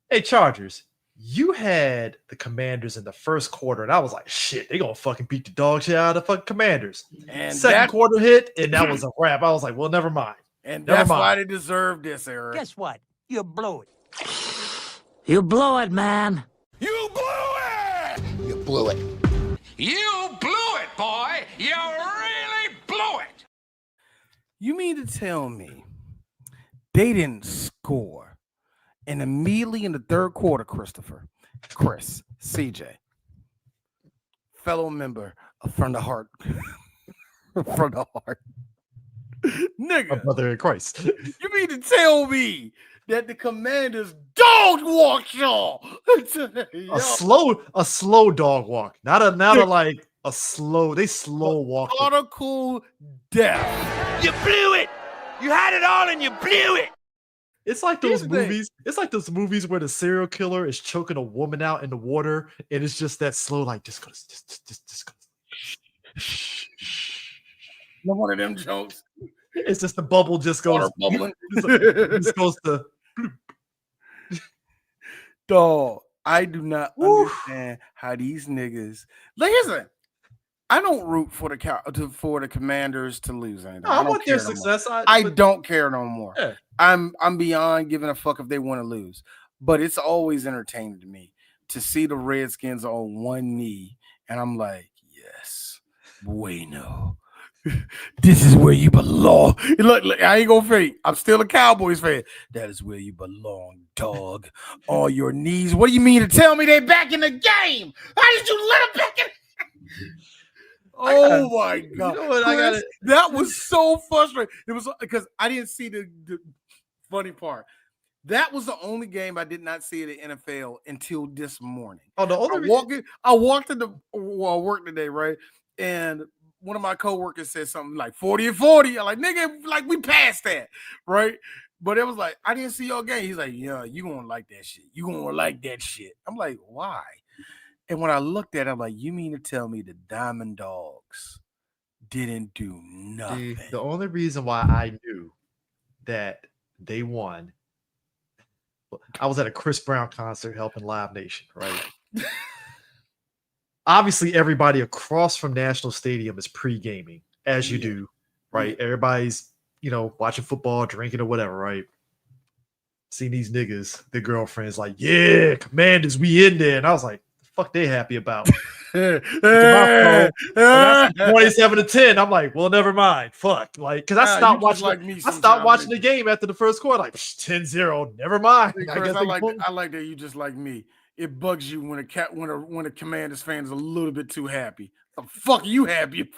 Hey, Chargers, you had the Commanders in the first quarter, and I was like, shit, they going to fucking beat the dog shit out of the fucking Commanders. And second quarter hit, and that was a wrap. I was like, well, never mind. And that's why they deserve this, Eric. Guess what? You blew it. You blew it, man. You blew it! You blew it. You blew it, boy. You really blew it. You mean to tell me they didn't score and immediately in the third quarter, Chris, CJ, fellow member of From the Heart. From the Heart. Nigga. My brother in Christ. You mean to tell me that the Commanders dog walked y'all? a slow dog walk. Not a slow. They slow walk. Article death. You blew it. You had it all and you blew it. It's like those movies. It's like those movies where the serial killer is choking a woman out in the water, and it's just that slow, like just goes. No one of them jokes. It's just the bubble just goes bubbling. Just goes to. Dog, I do not understand how these niggas. Listen, I don't root for the Commanders to lose anything. No, I want their success. I don't care no more. Yeah. I'm beyond giving a fuck if they want to lose. But it's always entertaining to me to see the Redskins on one knee, and I'm like, yes, bueno. This is where you belong. Look, I ain't gonna fake. I'm still a Cowboys fan. That is where you belong, dog. On your knees. What do you mean to tell me they back in the game? How did you let them back in? Oh my God. You know what, that was so frustrating. It was because I didn't see the funny part. That was the only game I did not see in the NFL until this morning. Oh, the only I walked in work today, right? And one of my coworkers said something like 40-40. I'm like, nigga, like we passed that, right? But it was like, I didn't see your game. He's like, yeah, you gonna like that shit. You gonna like that shit. I'm like, why? And when I looked at it, I'm like, you mean to tell me the Diamond Dogs didn't do nothing? The only reason why I knew that they won, I was at a Chris Brown concert helping Live Nation, right? Obviously, everybody across from National Stadium is pre-gaming, as you do, right? Everybody's, watching football, drinking or whatever, right? Seeing these niggas, their girlfriends like, yeah, Commanders, we in there. And I was like, the fuck they happy about? 27-10. I'm like, well, never mind. Fuck. Like, because I stopped watching watching the game after the first quarter, like 10-0. Never mind. Chris, I like that you just like me. It bugs you when a Commanders fan is a little bit too happy. The fuck are you happy?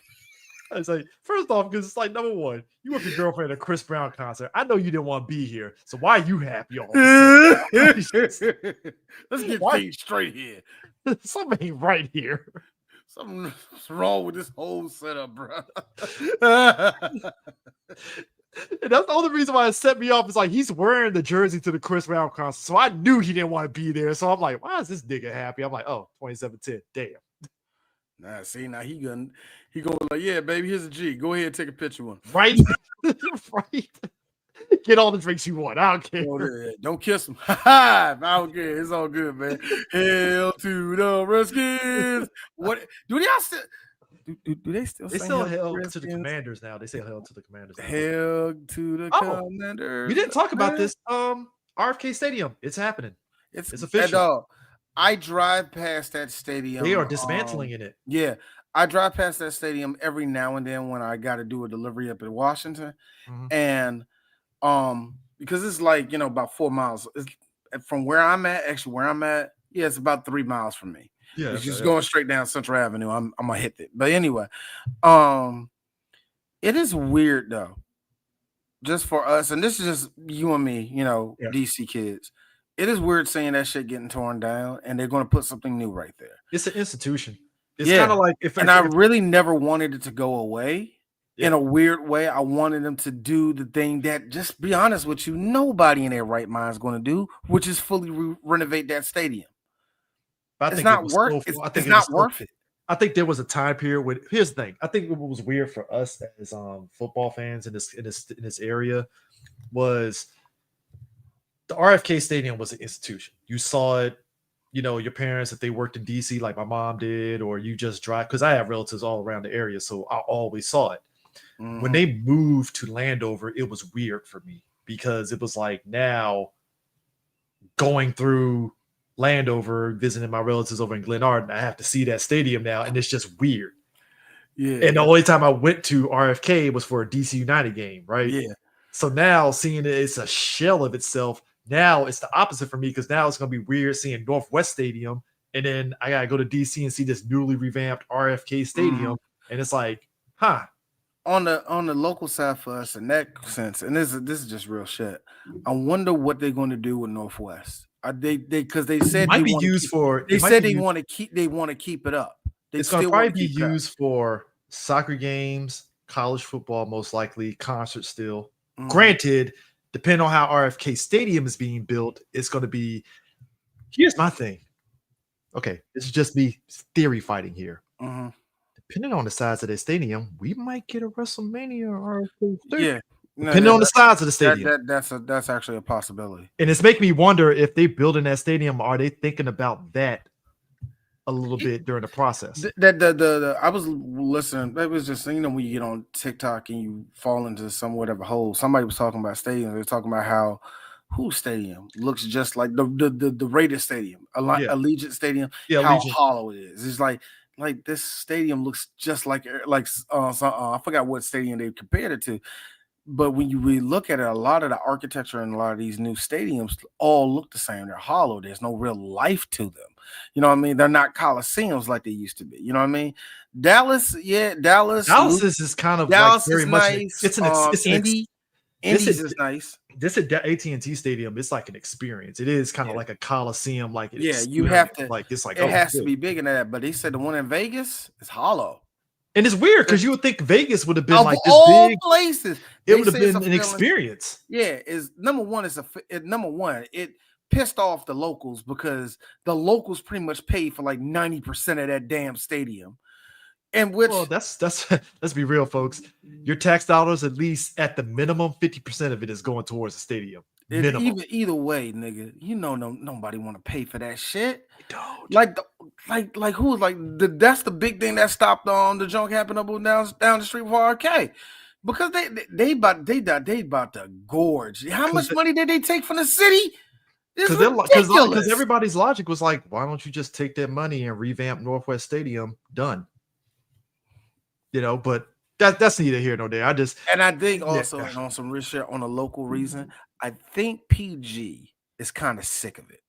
I was like, first off, because it's like, number one, you with your girlfriend at a Chris Brown concert. I know you didn't want to be here, so why are you happy all of a sudden? Let's get things straight here. Something ain't right here. Something's wrong with this whole setup, bro. And that's the only reason why it set me off. Is like he's wearing the jersey to the Chris Brown concert, so I knew he didn't want to be there. So I'm like, why is this nigga happy? I'm like, oh, 27-10. Damn. Nah, see, now he going like, yeah, baby, here's a G. Go ahead and take a picture with him. Right? Right. Get all the drinks you want. I don't care. Oh, yeah. Don't kiss them. I don't care. It's all good, man. Hail to the Redskins. What do y'all still do they still They say still hail hail to to the Commanders now. They say hail to the Commanders now. Hail to the Commanders. We didn't talk about this. RFK Stadium. It's happening. It's official. I drive past that stadium. They are dismantling in it. Yeah. I drive past that stadium every now and then when I got to do a delivery up in Washington. And because it's like, about 4 miles from where I'm at, yeah, it's about 3 miles from me. Yeah, it's just going straight down Central Avenue. I'm gonna hit it. But anyway, it is weird though. Just for us, and this is just you and me, DC kids. It is weird seeing that shit getting torn down, and they're going to put something new right there. It's an institution. It's kind of like I really never wanted it to go away. In a weird way, I wanted them to do the thing that, just be honest with you, nobody in their right mind is going to do, which is fully renovate that stadium. It's not worth it. I think there was a time period when, here's the thing. I think what was weird for us as football fans in this area was the RFK Stadium was an institution. You saw it, your parents, if they worked in DC like my mom did, or you just drive, because I have relatives all around the area, so I always saw it. When they moved to Landover, it was weird for me because it was like now going through Landover, visiting my relatives over in Glen Arden, I have to see that stadium now, and it's just weird. Yeah. And the only time I went to RFK was for a DC United game, right? Yeah. So now seeing it's a shell of itself, now it's the opposite for me because now it's going to be weird seeing Northwest Stadium, and then I got to go to DC and see this newly revamped RFK Stadium, and it's like, huh. On the local side for us in that sense, and this is just real shit. I wonder what they're going to do with Northwest. Because they said they want to keep it up. It's going to probably be used for soccer games, college football, most likely concerts. Still, granted, depending on how RFK Stadium is being built, it's going to be. Here's my thing. Okay, this is just me theory fighting here. Depending on the size of the stadium, we might get a WrestleMania or depending on the size of the stadium. That's actually a possibility. And it's making me wonder if they building that stadium, are they thinking about that a little bit during the process? I was listening. It was just when you get on TikTok and you fall into whatever hole. Somebody was talking about stadiums. They're talking about how whose stadium looks just like the Raiders stadium, Allegiant Stadium. How Allegiant. Hollow it is. It's like this stadium looks just like I forgot what stadium they compared it to, but when you really look at it, a lot of the architecture in a lot of these new stadiums all look the same. They're hollow. There's no real life to them. You know what I mean? They're not coliseums like they used to be. You know what I mean? Dallas is kind of Dallas like very is much. Nice. It's Indy's is nice. This is AT&T Stadium. It's like an experience. It is kind of like a coliseum. Like you have to it has to be bigger than that. But they said the one in Vegas is hollow. And it's weird because you would think Vegas would have been like this all big places. It would have been an experience. Yeah, number one. It pissed off the locals because the locals pretty much paid for like 90% of that damn stadium. And let's be real, folks. Your tax dollars, at least at the minimum, 50% of it is going towards the stadium. Either way, nigga, nobody want to pay for that shit. Don't. That's the big thing that stopped the junk happening up down the street with RK. Because they about to gorge. How much money did they take from the city? Because everybody's logic was like, why don't you just take that money and revamp Northwest Stadium? Done. But that's neither here nor there. I think also on some real shit on a local reason, I think PG is kind of sick of it.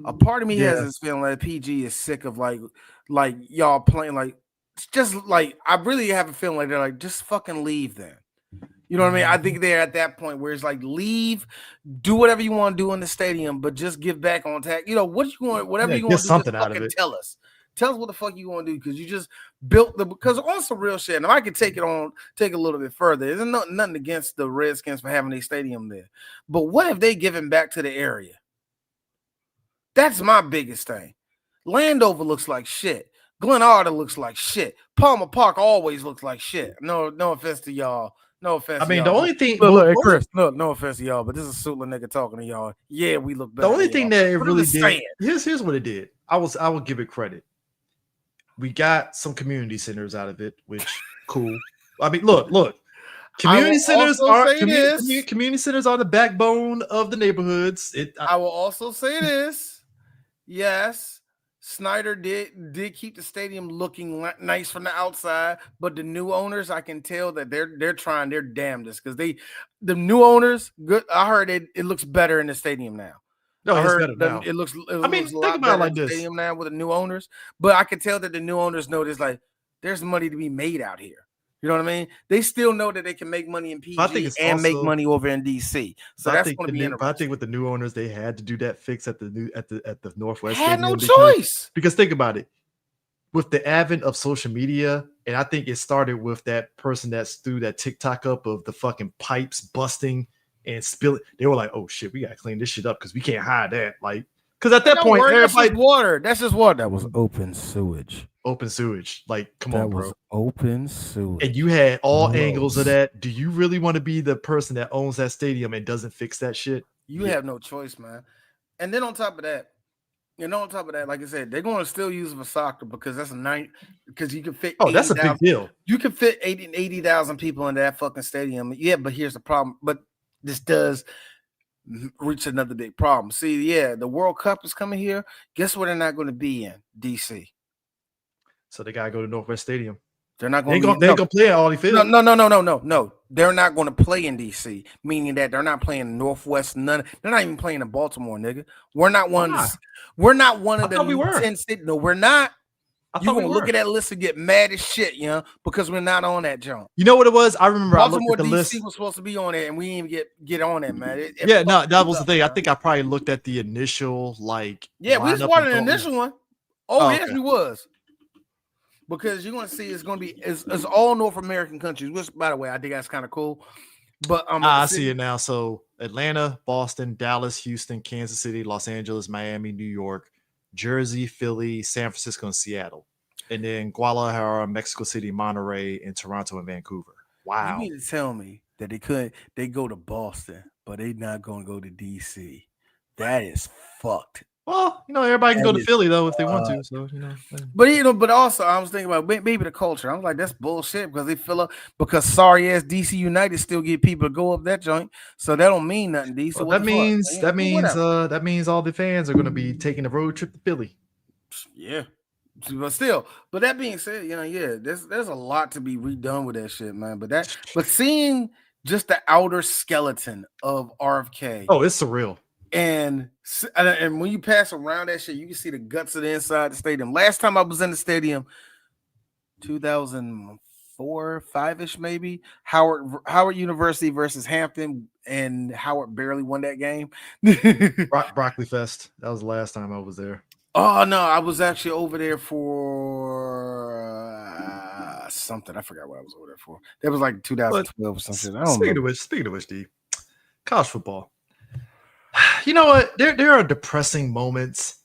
A part of me has this feeling like PG is sick of like y'all playing I really have a feeling like they're like, just fucking leave then. You know what I mean? I think they're at that point where it's like, leave, do whatever you want to do in the stadium, but just give back on tax. Whatever you want to do, something out of it. Tell us. Tell us what the fuck you want to do, because you just built because on some real shit. And if I could take a little bit further, there's nothing against the Redskins for having a stadium there. But what if they giving back to the area? That's my biggest thing. Landover looks like shit. Glen Arden looks like shit. Palmer Park always looks like shit. No offense to y'all No offense. I mean, y'all, the only thing, look, hey, well, Chris. Look, no offense to y'all, but this is a Sutler nigga talking to y'all. Yeah, we look better. the only thing that it What I'm really just did. saying. Here's what it did. I will give it credit. We got some community centers out of it, which cool. I mean, look. Community centers are community centers are the backbone of the neighborhoods. I will also say this. Yes, Snyder did keep the stadium looking nice from the outside, but the new owners, I can tell that they're trying their damnedest because the new owners, good. I heard it looks better in the stadium now. No, I it's heard better now. it looks. I mean, looks a think lot about better it like in the this. stadium now with the new owners, but I can tell that the new owners know there's money to be made out here. You know what I mean? They still know that they can make money in PG and make money over in DC. So that's going to be interesting. But I think with the new owners, they had to do that fix at the Northwest had Stadium no choice. Because think about it, with the advent of social media, and I think it started with that person that threw that TikTok up of the fucking pipes busting and spilling. They were like, "Oh shit, we gotta clean this shit up because we can't hide that." Like, because at that point, that's just water. That's just water. That was open sewage. Open sewage. Like, come on, bro. Open sewage. And you had all angles of that. Do you really want to be the person that owns that stadium and doesn't fix that shit? You have no choice, man. And then on top of that, like I said, they're going to still use it for soccer because that's because you can fit. Oh, that's a big deal. You can fit 80,000 people in that fucking stadium. Yeah, but here's the problem. But this does reach another big problem. See, the World Cup is coming here. Guess where they're not going to be in? DC. So they gotta go to Northwest Stadium. They're not going. They're gonna play at Audi Field. No. They're not going to play in DC, meaning that they're not playing Northwest. They're not even playing in Baltimore, nigga. We're not one. We're not one of the 10 cities. No, we're not. You're gonna look at that list and get mad as shit, because we're not on that jump. You know what it was? I remember Baltimore, I looked at the DC list. Was supposed to be on it, and we didn't even get on it, man. That was the thing. I think I probably looked at the initial we just wanted an initial one. Yes, we was. Because you're going to see it's all North American countries, which, by the way, I think that's kind of cool. But I see it now. So Atlanta, Boston, Dallas, Houston, Kansas City, Los Angeles, Miami, New York, Jersey, Philly, San Francisco, and Seattle. And then Guadalajara, Mexico City, Monterey, and Toronto and Vancouver. Wow. You mean to tell me that they go to Boston, but they're not going to go to DC? That is fucked. Well, everybody can go to Philly though if they want to. So but also I was thinking about maybe the culture. I was like, that's bullshit because they fill up because sorry ass DC United still get people to go up that joint. So that don't mean nothing. DC. Well, that means all the fans are going to be taking a road trip to Philly. Yeah, but that being said, there's a lot to be redone with that shit, man. But seeing just the outer skeleton of RFK. Oh, it's surreal. And when you pass around that shit, you can see the guts of the inside the stadium. Last time I was in the stadium, 2004, 5-ish maybe. Howard University versus Hampton, and Howard barely won that game. Broccoli Fest. That was the last time I was there. Oh no, I was actually over there for something. I forgot what I was over there for. That was like 2012 or something. I don't know. Speaking of which, D, college football. You know what? There are depressing moments.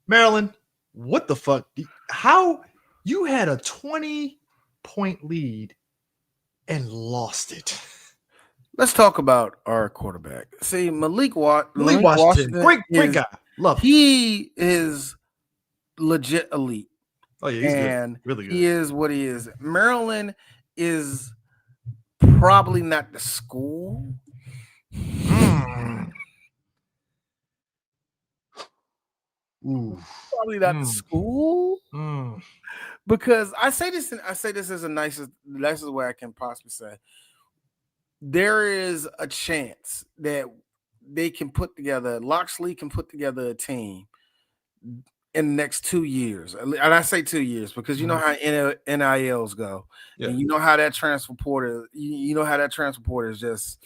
Maryland, what the fuck? How you had a 20-point lead and lost it? Let's talk about our quarterback. See, Malik Washington, great guy. Love him. He is legit elite. Oh yeah, he's good. Really good. He is what he is. Maryland is probably not the school. Probably not the school. Because I say this as the nicest way I can possibly say. There is a chance that they can put together, Loxley can put together a team in the next 2 years. And I say 2 years because you know how NILs go. Yeah. And you know how that transfer portal, just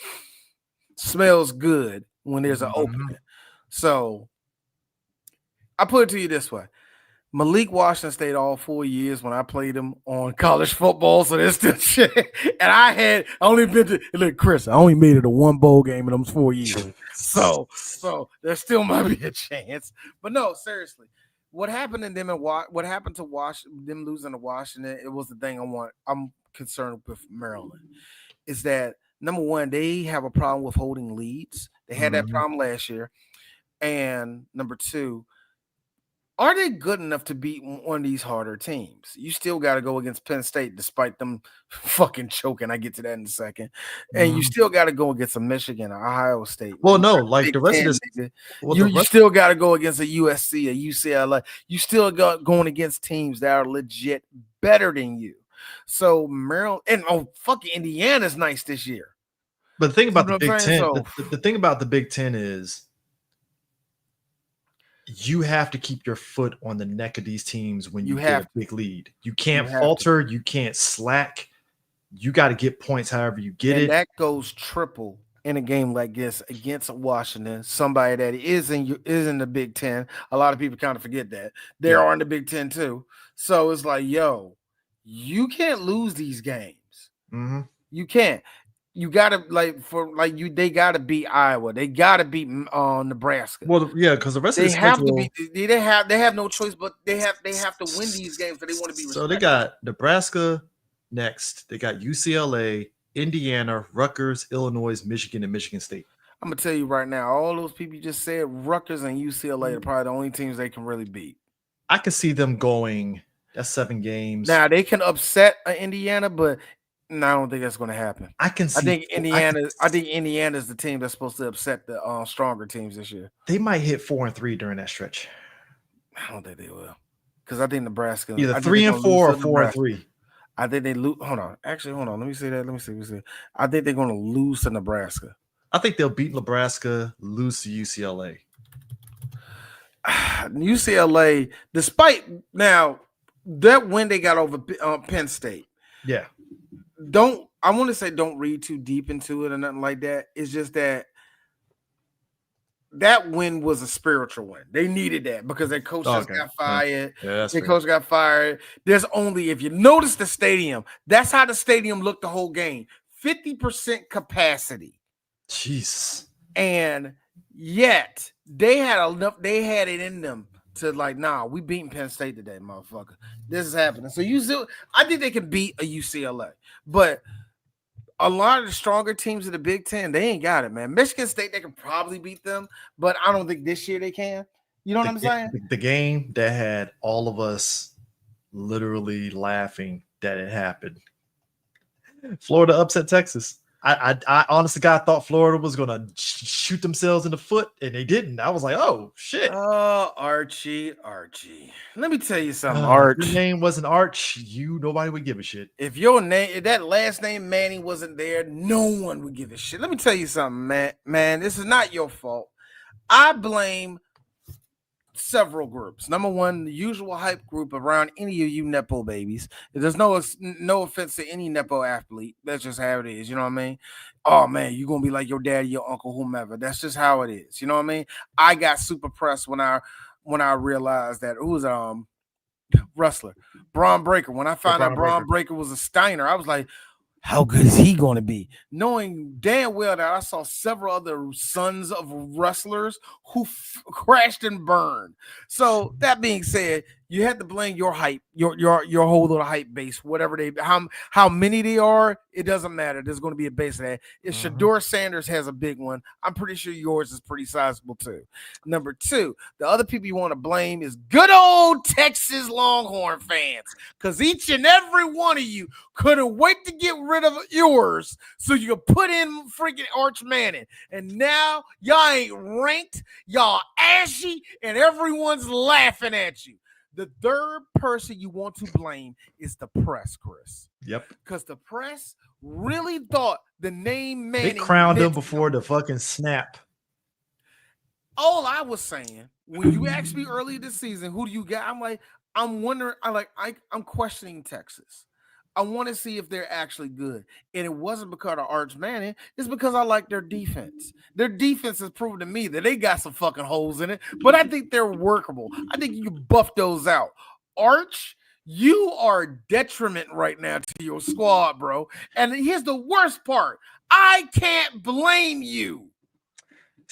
smells good when there's an opening. So I put it to you this way. Malik Washington stayed all 4 years when I played him on college football, so there's still shit. And I only been to Chris. I only made it to one bowl game in those 4 years, so there still might be a chance. But no, seriously, what happened to them and what happened to them losing to Washington? It was the thing I'm concerned with Maryland. is that number one, they have a problem with holding leads. They had that problem last year. And number two, are they good enough to beat one of these harder teams? You still got to go against Penn State, despite them fucking choking. I get to that in a second. And you still got to go against a Michigan, or Ohio State. Well, no, like the rest of this, you still got to go against a USC, a UCLA. You still got going against teams that are legit better than you. So Maryland and fucking Indiana's nice this year. But the thing about the Big Ten, the thing about the Big Ten is, you have to keep your foot on the neck of these teams when you get a big lead. You can't falter. You can't slack. You got to get points however you get it. That goes triple in a game like this against Washington, somebody that is in the Big Ten. A lot of people kind of forget that. They are in the Big Ten too. So it's like, yo, you can't lose these games. You can't. You gotta they gotta beat Iowa. They gotta beat Nebraska. Well, yeah, because the rest of the schedule, they have no choice, but they have to win these games because they want to be respected. So they got Nebraska next. They got UCLA, Indiana, Rutgers, Illinois, Michigan, and Michigan State. I'm gonna tell you right now, all those people you just said, Rutgers and UCLA are probably the only teams they can really beat. I can see them going. That's 7 games. Now they can upset Indiana, but no, I don't think that's going to happen. I think Indiana is the team that's supposed to upset the stronger teams this year. They might hit 4-3 during that stretch. I don't think they will, because I think Nebraska either 3-4 or 4-3. I think they lose. Hold on. Let me say that. Let me see. I think they're going to lose to Nebraska. I think they'll beat Nebraska, lose to UCLA. UCLA, despite now that win they got over Penn State. Yeah. I want to say don't read too deep into it or nothing like that. It's just that win was a spiritual win. They needed that because their coach just got fired. Yeah, their coach got fired. There's only, if you notice the stadium, that's how the stadium looked the whole game. 50% capacity. Jeez. And yet they had it in them to like, nah, we beating Penn State today, motherfucker. This is happening. So I think they can beat a UCLA, but a lot of the stronger teams in the Big Ten, they ain't got it, man. Michigan State, they can probably beat them, but I don't think this year they can. You know what I'm saying? The game that had all of us literally laughing that it happened. Florida upset Texas. I honestly, God, thought Florida was going to shoot themselves in the foot, and they didn't. I was like, oh, shit. Oh, Archie. Let me tell you something, Arch. If your name wasn't Arch, nobody would give a shit. If that last name Manning wasn't there, no one would give a shit. Let me tell you something, man. This is not your fault. I blame several groups. Number one, the usual hype group around any of you Nepo babies. There's no offense to any Nepo athlete. That's just how it is. You know what I mean? Oh man, you're gonna be like your daddy, your uncle, whomever. That's just how it is. You know what I mean? I got super pressed when I realized that it was wrestler Braun Breaker. When I found out Braun Breaker was a Steiner, I was like, how good is he going to be? Knowing damn well that I saw several other sons of wrestlers who crashed and burned. So that being said, you have to blame your hype, your whole little hype base, whatever how many they are, it doesn't matter. There's going to be a base of that. If Shedeur Sanders has a big one, I'm pretty sure yours is pretty sizable too. Number two, the other people you want to blame is good old Texas Longhorn fans, because each and every one of you couldn't wait to get rid of yours so you could put in freaking Arch Manning. And now y'all ain't ranked, y'all ashy, and everyone's laughing at you. The third person you want to blame is the press, Chris. Yep. Because the press really thought the name Manning. They crowned him before the fucking snap. All I was saying, when you asked me earlier this season, who do you got? I'm like, I'm wondering, I'm questioning Texas. I want to see if they're actually good. And it wasn't because of Arch Manning. It's because I like their defense. Their defense has proven to me that they got some fucking holes in it, but I think they're workable. I think you can buff those out. Arch, you are a detriment right now to your squad, bro. And here's the worst part. I can't blame you.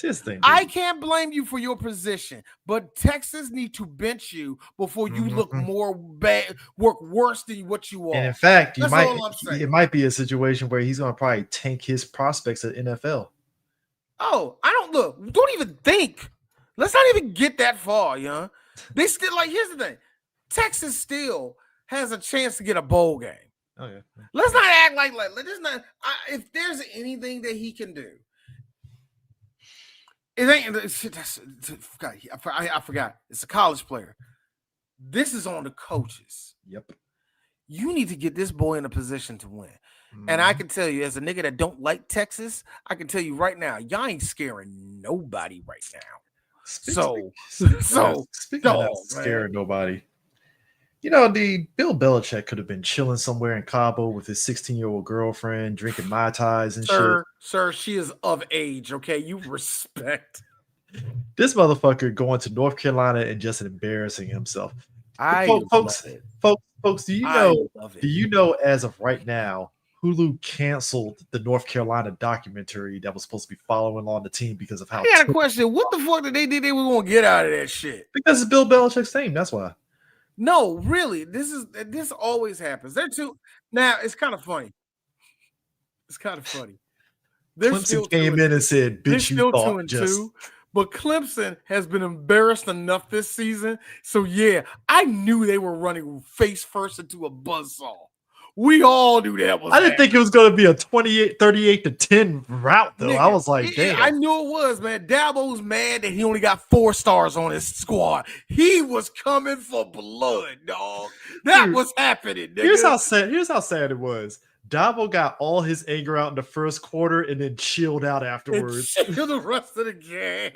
Here's the thing, I dude. can't blame you for your position, but Texas need to bench you before you look more bad, work worse than what you are. And in fact, That's all I'm saying. it might be a situation where he's going to probably tank his prospects at NFL. Oh, I don't look. Don't even think. Let's not even get that far, young. They still like. Here's the thing: Texas still has a chance to get a bowl game. Oh yeah. Let's not act like let's not. If there's anything that he can do, it ain't. I forgot. It's a college player. This is on the coaches. Yep. You need to get this boy in a position to win. And I can tell you, as a nigga that don't like Texas, I can tell you right now, y'all ain't scaring nobody right now. Speaking of scaring nobody. You know, the Bill Belichick could have been chilling somewhere in Cabo with his 16-year-old girlfriend, drinking Mai Tais and shit. Sir, she is of age, okay? You respect. This motherfucker going to North Carolina and just embarrassing himself. Folks, do you know as of right now, Hulu canceled the North Carolina documentary that was supposed to be following along the team because of how. I got a question. What the fuck did they think they were going to get out of that shit? Because it's Bill Belichick's team. That's why. No, really. This always happens. They're too. Now it's kind of funny. Clemson came in and said, "Bitch, you thought just." But Clemson has been embarrassed enough this season. So yeah, I knew they were running face first into a buzzsaw. We all knew that was. I didn't think it was going to be a 38-10 route, though. Nigga, I was like, damn. I knew it was, man. Dabo's mad that he only got 4 stars on his squad. He was coming for blood, dog. That was happening, nigga. Here's how sad it was. Dabo got all his anger out in the first quarter and then chilled out afterwards. Chill the rest of the game.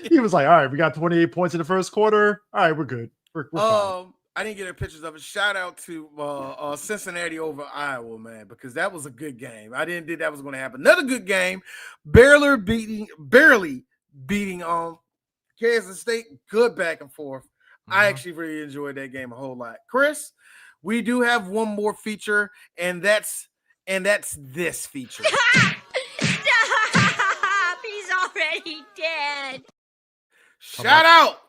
He was like, all right, we got 28 points in the first quarter. All right, we're good. We're fine. I didn't get any pictures of it. Shout out to Cincinnati over Iowa, man, because that was a good game. I didn't think that was going to happen. Another good game. Barely beating Kansas State. Good back and forth. I actually really enjoyed that game a whole lot. Chris, we do have one more feature, and that's this feature. Stop! He's already dead. Shout out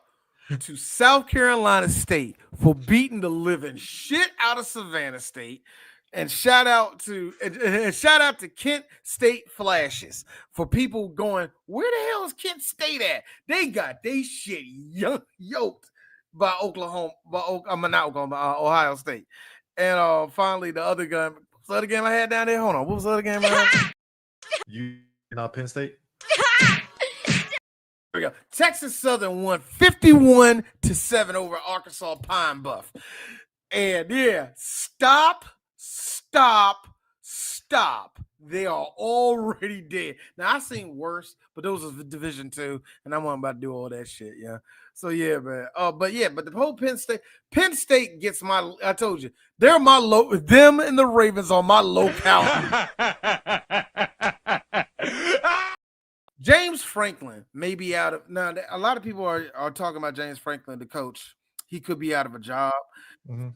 to South Carolina State for beating the living shit out of Savannah State, and shout out to Kent State Flashes for people going, where the hell is Kent State at? They got they shit yoked by Ohio State. And finally, the other game I had down there. Hold on, what was the other game I had? You not Penn State? There we go. Texas Southern won 51-7 over Arkansas Pine Bluff. And yeah, stop. They are already dead. Now I've seen worse, but those are Division II, and I'm about to do all that shit. Yeah. So yeah, man. But the whole Penn State gets my. I told you, they're my low. Them and the Ravens are my locality. James Franklin may be out of now. A lot of people are talking about James Franklin, the coach. He could be out of a job. Mm-hmm.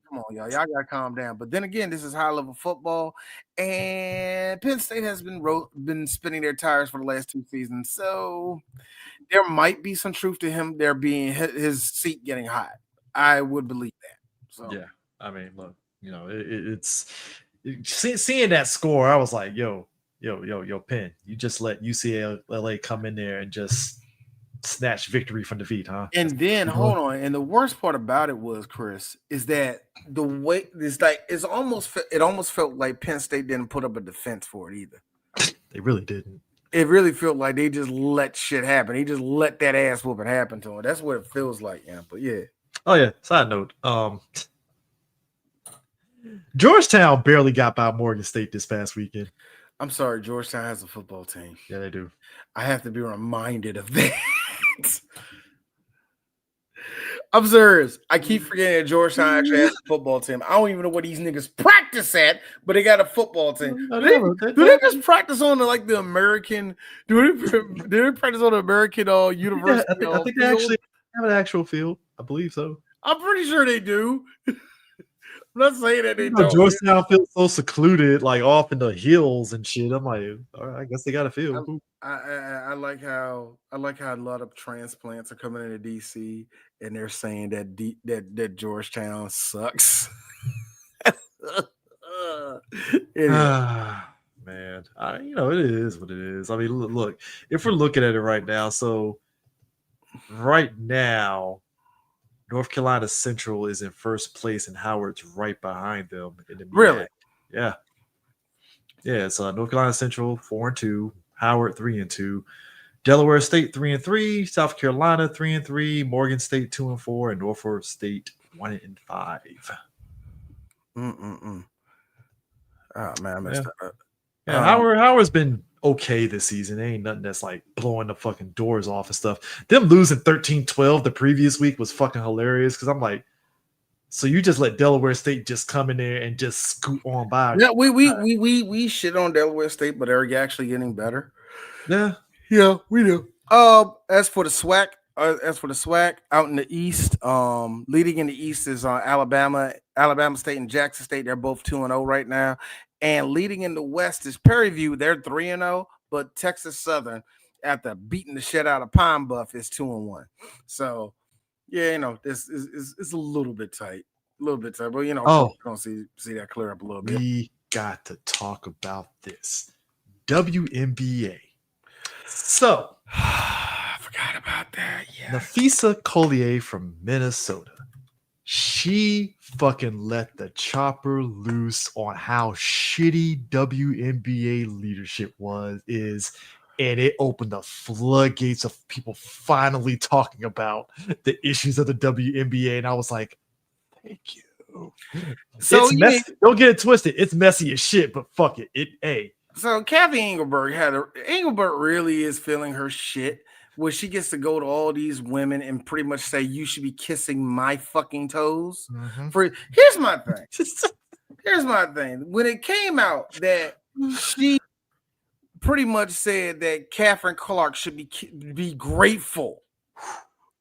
Come on, y'all gotta calm down. But then again, this is high level football, and Penn State has been spinning their tires for the last 2 seasons. So there might be some truth to him there being his seat getting hot. I would believe that. So yeah, I mean, look, you know, seeing that score, I was like, yo, Penn, you just let UCLA come in there and just snatch victory from defeat, huh? And then hold on, and the worst part about it was, Chris, is that the way it almost felt like Penn State didn't put up a defense for it either. They really didn't. It really felt like they just let shit happen. They just let that ass whooping happen to them. That's what it feels like, yeah. But yeah. Oh yeah. Side note, Georgetown barely got by Morgan State this past weekend. I'm sorry, Georgetown has a football team. Yeah, they do. I have to be reminded of that. I'm serious. I keep forgetting that Georgetown actually has a football team. I don't even know what these niggas practice at, but they got a football team. Do they just practice on the American? Do they practice on the American university? Yeah, I think they actually have an actual field. I believe so. I'm pretty sure they do. not saying that they You know, don't. Georgetown feels so secluded, like off in the hills and shit. I'm like, all right, I guess they got a feel. I like how a lot of transplants are coming into DC and they're saying that that Georgetown sucks. Anyway. Man, it is what it is. I mean, look, if we're looking at it right now, so right now, North Carolina Central is in first place, and Howard's right behind them in the MEAC. Really? Yeah. Yeah, it's North Carolina Central 4-2, Howard 3-2, Delaware State 3-3, South Carolina 3-3, Morgan State 2-4, and Norfolk State 1-5. Oh man, I messed up. Yeah, Howard's been okay this season. There ain't nothing that's like blowing the fucking doors off and stuff. Them losing 13-12 the previous week was fucking hilarious because I'm like, so you just let Delaware State just come in there and just scoot on by? Yeah, we shit on Delaware State, but they're actually getting better. Yeah, we do. As for the SWAC, out in the East, leading in the East is Alabama State and Jackson State. They're both 2-0 right now. And leading in the West is Prairie View. They're 3-0, but Texas Southern, after beating the shit out of Pine Bluff, is 2-1. So, yeah, this is a little bit tight. But don't see that clear up a little bit. We got to talk about this WNBA. So, I forgot about that. Yeah, Nafisa Collier from Minnesota. She fucking let the chopper loose on how shitty WNBA leadership is, and it opened the floodgates of people finally talking about the issues of the WNBA. And I was like, thank you. So it's messy. Don't get it twisted. It's messy as shit, but fuck it. So Kathy Engelbert really is feeling her shit where she gets to go to all these women and pretty much say, you should be kissing my fucking toes. Mm-hmm. Here's my thing. When it came out that she pretty much said that Catherine Clark should be grateful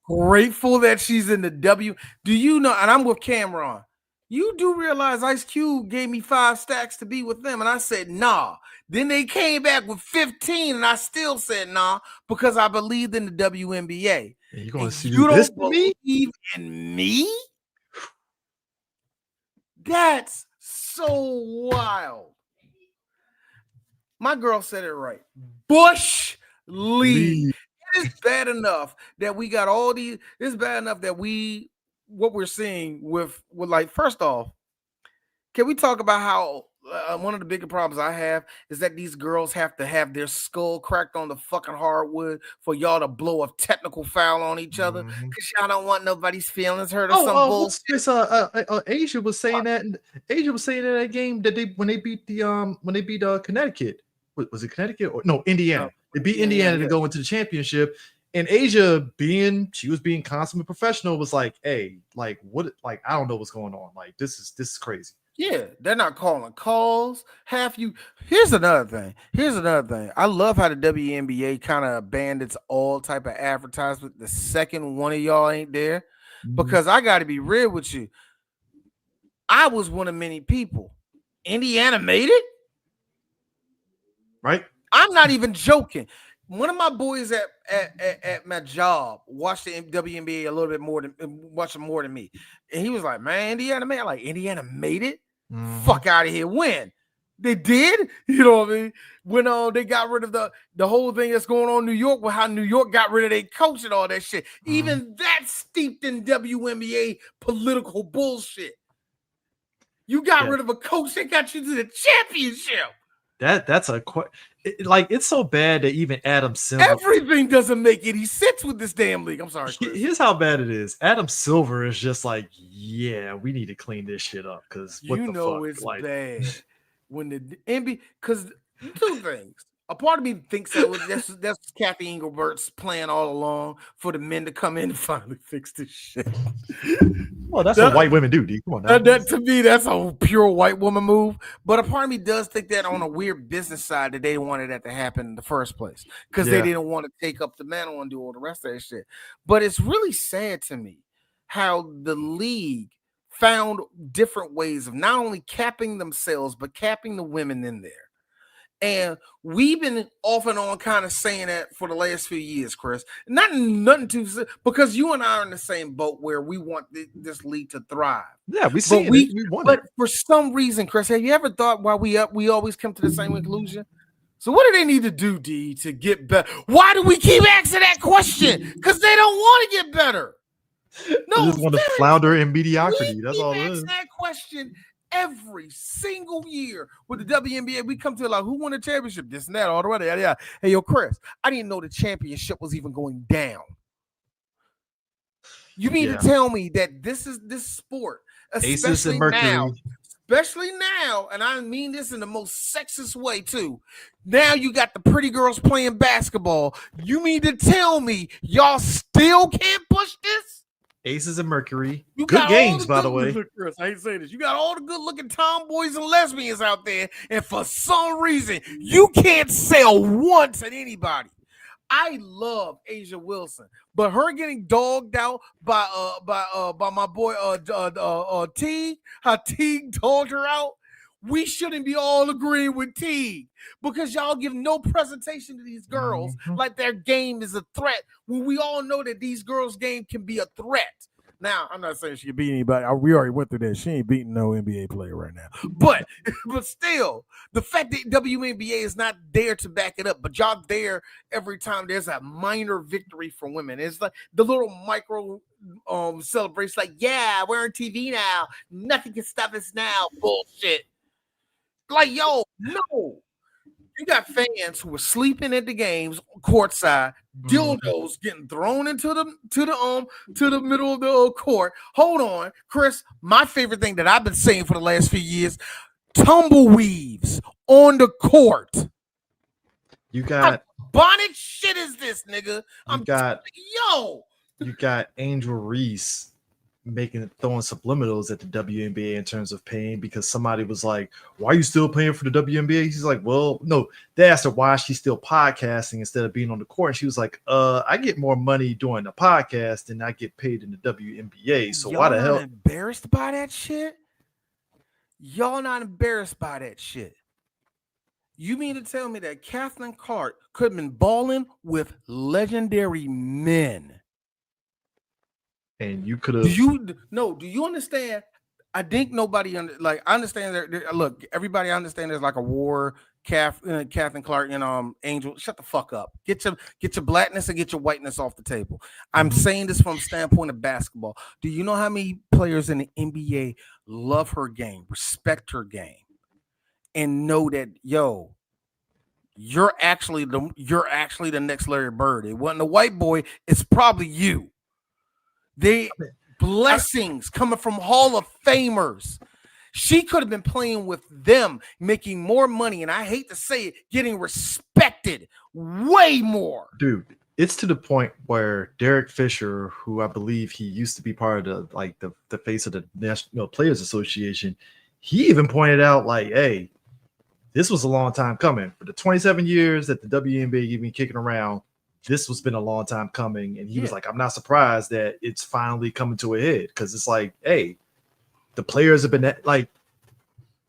that she's in the W. Do you know? And I'm with Cameron. You do realize Ice Cube gave me 5 stacks to be with them, and I said nah. Then they came back with 15, and I still said nah because I believed in the WNBA. You going to see you this don't believe in me? That's so wild. My girl said it right. Bush League. It is bad enough that we got all these. It's bad enough that what we're seeing with like, first off, can we talk about how one of the bigger problems I have is that these girls have to have their skull cracked on the fucking hardwood for y'all to blow a technical foul on each other because y'all don't want nobody's feelings hurt or some bullshit. Asia was saying that. Asia was saying in that game that when they beat Connecticut. Was it Connecticut or no Indiana? They beat Indiana to go into the championship. And Asia, she was being consummate professional, was like, hey, like what? Like I don't know what's going on. Like this is crazy. Yeah, they're not calling calls. Here's another thing. I love how the WNBA kind of abandons all type of advertisement the second one of y'all ain't there. Because I got to be real with you. I was one of many people. Indiana made it? Right? I'm not even joking. One of my boys at my job watched the WNBA a little bit more than me. And he was like, man, Indiana made it. Like, Indiana made it? Fuck out of here. When? They did? You know what I mean? When they got rid of the whole thing that's going on in New York, with how New York got rid of their coach and all that shit. Even that's steeped in WNBA political bullshit. You got rid of a coach that got you to the championship. That's it's so bad that even Adam Silver, everything doesn't make any sense with this damn league. I'm sorry, Chris. Here's how bad it is. Adam Silver is just like, yeah, we need to clean this shit up because it's bad when the NBA. Because two things. A part of me thinks that's Kathy Engelbert's plan all along for the men to come in and finally fix this shit. Well, that's what white women do, D. Come on now. That to me, that's a pure white woman move. But a part of me does think that on a weird business side that they wanted that to happen in the first place because they didn't want to take up the mantle and do all the rest of that shit. But it's really sad to me how the league found different ways of not only capping themselves, but capping the women in there. And we've been off and on kind of saying that for the last few years, Chris. Nothing too, because you and I are in the same boat where we want this league to thrive. Yeah, we see we want but it. for some reason, Chris, have you ever thought why we always come to the same conclusion? So what do they need to do, D, to get better? Why do we keep asking that question? Because they don't want to get better. No, they just want to flounder in mediocrity. That's all it is. That question every single year with the WNBA. We come to like, who won the championship? This and that, all the way. Yeah. Hey, yo, Chris, I didn't know the championship was even going down. You mean to tell me that this sport, especially now, and I mean this in the most sexist way too. Now you got the pretty girls playing basketball. You mean to tell me y'all still can't push this? Aces and Mercury. Good games, by the way. Chris, I hate saying this. You got all the good-looking tomboys and lesbians out there, and for some reason, you can't sell once at anybody. I love Asia Wilson, but her getting dogged out by my boy Teague, how Teague dogged her out. We shouldn't be all agreeing with Teague because y'all give no presentation to these girls like their game is a threat when we all know that these girls' game can be a threat. Now, I'm not saying she can beat anybody. We already went through that. She ain't beating no NBA player right now. But still, the fact that WNBA is not there to back it up, but y'all there every time there's a minor victory for women. It's like the little micro celebration, like, yeah, we're on TV now. Nothing can stop us now. Bullshit. Like, yo, no. You got fans who are sleeping at the games courtside, dildos getting thrown into the middle of the court. Hold on, Chris. My favorite thing that I've been saying for the last few years: tumbleweaves on the court. You got bonnet shit is this, nigga? You got Angel Reese throwing subliminals at the WNBA in terms of paying because somebody was like, why are you still paying for the WNBA? He's like, well, no. They asked her why she's still podcasting instead of being on the court. And she was like, I get more money doing the podcast than I get paid in the WNBA. So why the hell? Embarrassed by that shit? Y'all not embarrassed by that shit? You mean to tell me that Kathleen Clark could have been balling with legendary men? And you could have. Do you understand? I think nobody I understand that. Look, everybody understand there's like a war. Kathleen Clark and Angel, shut the fuck up. Get your blackness and get your whiteness off the table. I'm saying this from the standpoint of basketball. Do you know how many players in the NBA love her game, respect her game, and know that you're actually the next Larry Bird? It wasn't a white boy. It's probably you. They blessings coming from Hall of Famers. She could have been playing with them, making more money, and I hate to say it, getting respected way more. Dude, it's to the point where Derek Fisher, who I believe he used to be part of the face of the National Players Association, he even pointed out like, hey, this was a long time coming. For the 27 years that the WNBA been kicking around, this has been a long time coming. And he was like, I'm not surprised that it's finally coming to a head because it's like, hey, the players have been like,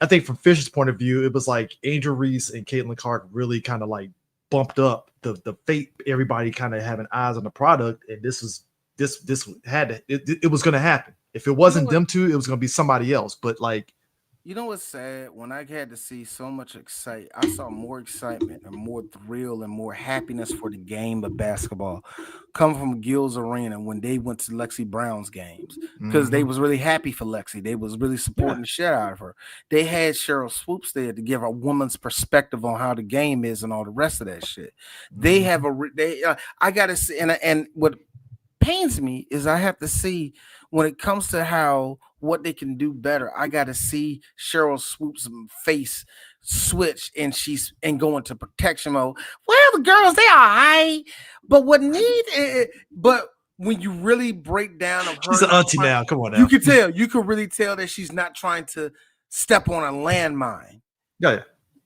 I think from Fisher's point of view, it was like Angel Reese and Caitlin Clark really kind of like bumped up the fate, everybody kind of having eyes on the product. And this was going to happen. If it wasn't them two, it was going to be somebody else. But like, you know what's sad? When I had to see so much I saw more excitement and more thrill and more happiness for the game of basketball come from Gil's Arena when they went to Lexi Brown's games because they was really happy for Lexi. They was really supporting the shit out of her. They had Cheryl Swoops there to give a woman's perspective on how the game is and all the rest of that shit. They have I got to see, and what pains me is I have to see when it comes to what they can do better. I got to see Cheryl Swoop's face switch and go into protection mode. Well, the girls, they are high, but but when you really break down of her, she's an auntie now. Come on now. You can really tell that she's not trying to step on a landmine. Yeah,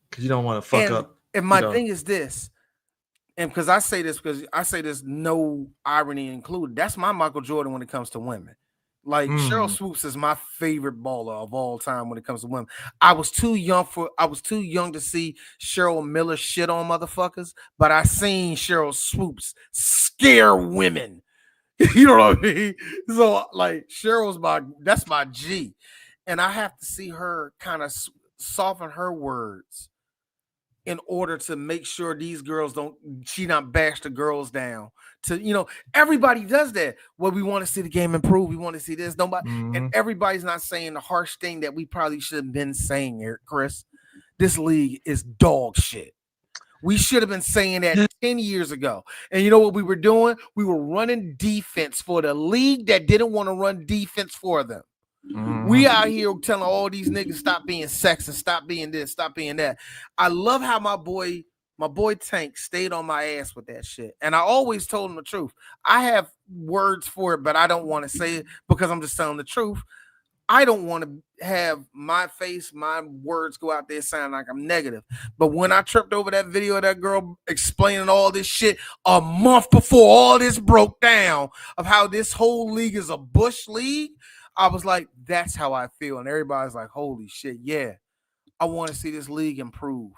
because you don't want to fuck up. And my thing is this. And because I say this no irony included. That's my Michael Jordan when it comes to women. Like Cheryl Swoops is my favorite baller of all time when it comes to women. I was too young to see Cheryl Miller shit on motherfuckers, but I seen Cheryl Swoops scare women. You know what I mean? So like that's my G. And I have to see her kind of soften her words in order to make sure these girls she not bash the girls down. Everybody does that. Well, we want to see the game improve. We want to see this. Nobody, and everybody's not saying the harsh thing that we probably should have been saying here, Chris. This league is dog shit. We should have been saying that 10 years ago. And you know what we were doing? We were running defense for the league that didn't want to run defense for them. We out here telling all these niggas stop being sexist, stop being this, stop being that. I love how my boy Tank stayed on my ass with that shit. And I always told him the truth. I have words for it, but I don't want to say it because I'm just telling the truth. I don't want to have my words go out there sound like I'm negative. But when I tripped over that video of that girl explaining all this shit a month before all this broke down of how this whole league is a Bush league, I was like, that's how I feel. And everybody's like, holy shit, yeah, I want to see this league improve.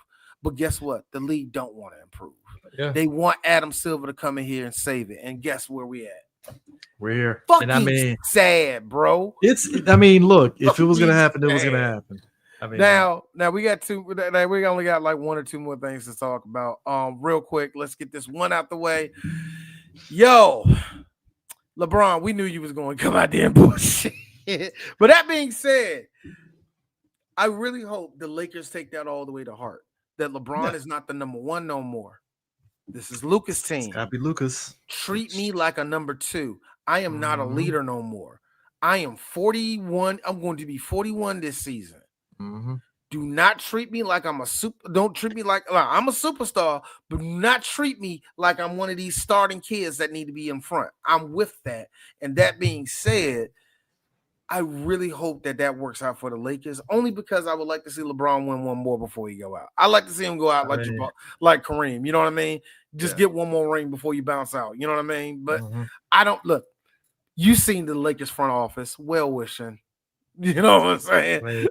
But guess what? The league don't want to improve. Yeah. They want Adam Silver to come in here and save it. And guess where we at? We're here. Fucking sad, bro. Look, if it was going to happen, it was going to happen. Now we got we only got like one or two more things to talk about. Real quick, let's get this one out the way. Yo, LeBron, we knew you was going to come out there and bullshit. But that being said, I really hope the Lakers take that all the way to heart. That LeBron is not the number one no more. This is Luka's team. It's gotta be Luka's. Treat me like a number two. I am not a leader no more. I am 41. I'm going to be 41 this season. Do not treat me like I'm a don't treat me like I'm a superstar, but do not treat me like I'm one of these starting kids that need to be in front. I'm with that. And that being said, I really hope that works out for the Lakers, only because I would like to see LeBron win one more before he go out. I like to see him go out like Kareem. You know what I mean? Just get one more ring before you bounce out. You know what I mean? But I don't look. You seen the Lakers front office, well wishing. You know what I'm saying?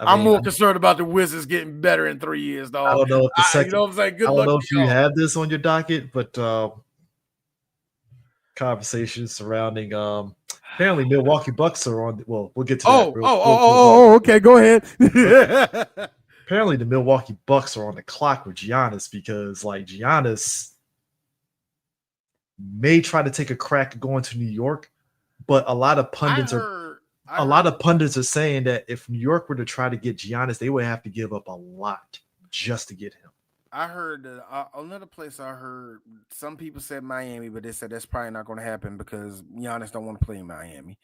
I'm more concerned about the Wizards getting better in 3 years, dog. I don't know if the second. You know what I'm saying? Good I luck don't know to if you have this on your docket, but conversations surrounding apparently Milwaukee Bucks are on. Well, we'll get to that. Okay, go ahead. Apparently, the Milwaukee Bucks are on the clock with Giannis because, like, Giannis may try to take a crack at going to New York, but a lot of pundits are saying that if New York were to try to get Giannis, they would have to give up a lot just to get him. I heard that another place I heard some people said Miami, but they said that's probably not going to happen because Giannis don't want to play in Miami.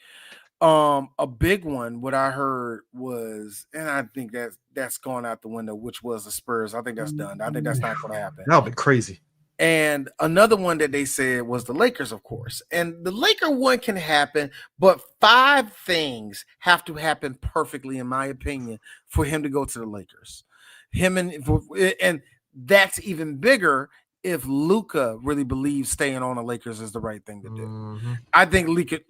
A big one, what I heard was, and I think that's gone out the window, which was the Spurs. I think that's done. I think that's not going to happen. That would be crazy. And another one that they said was the Lakers, of course. And the Laker one can happen, but 5 things have to happen perfectly, in my opinion, for him to go to the Lakers. And that's even bigger if Luka really believes staying on the Lakers is the right thing to do. I think Luka,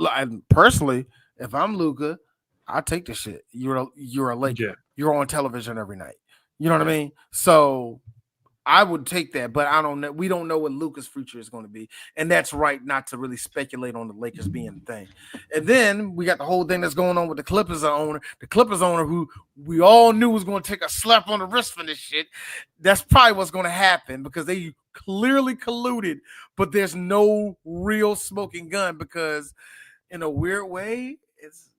personally, if I'm Luka, I'll take the shit. You're a Laker. Yeah. You're on television every night. You know what I mean? So I would take that, but I don't know. We don't know what Luka's future is going to be. And that's right not to really speculate on the Lakers being the thing. And then we got the whole thing that's going on with the Clippers owner. The Clippers owner who we all knew was going to take a slap on the wrist for this shit. That's probably what's going to happen because they clearly colluded, but there's no real smoking gun because in a weird way, it's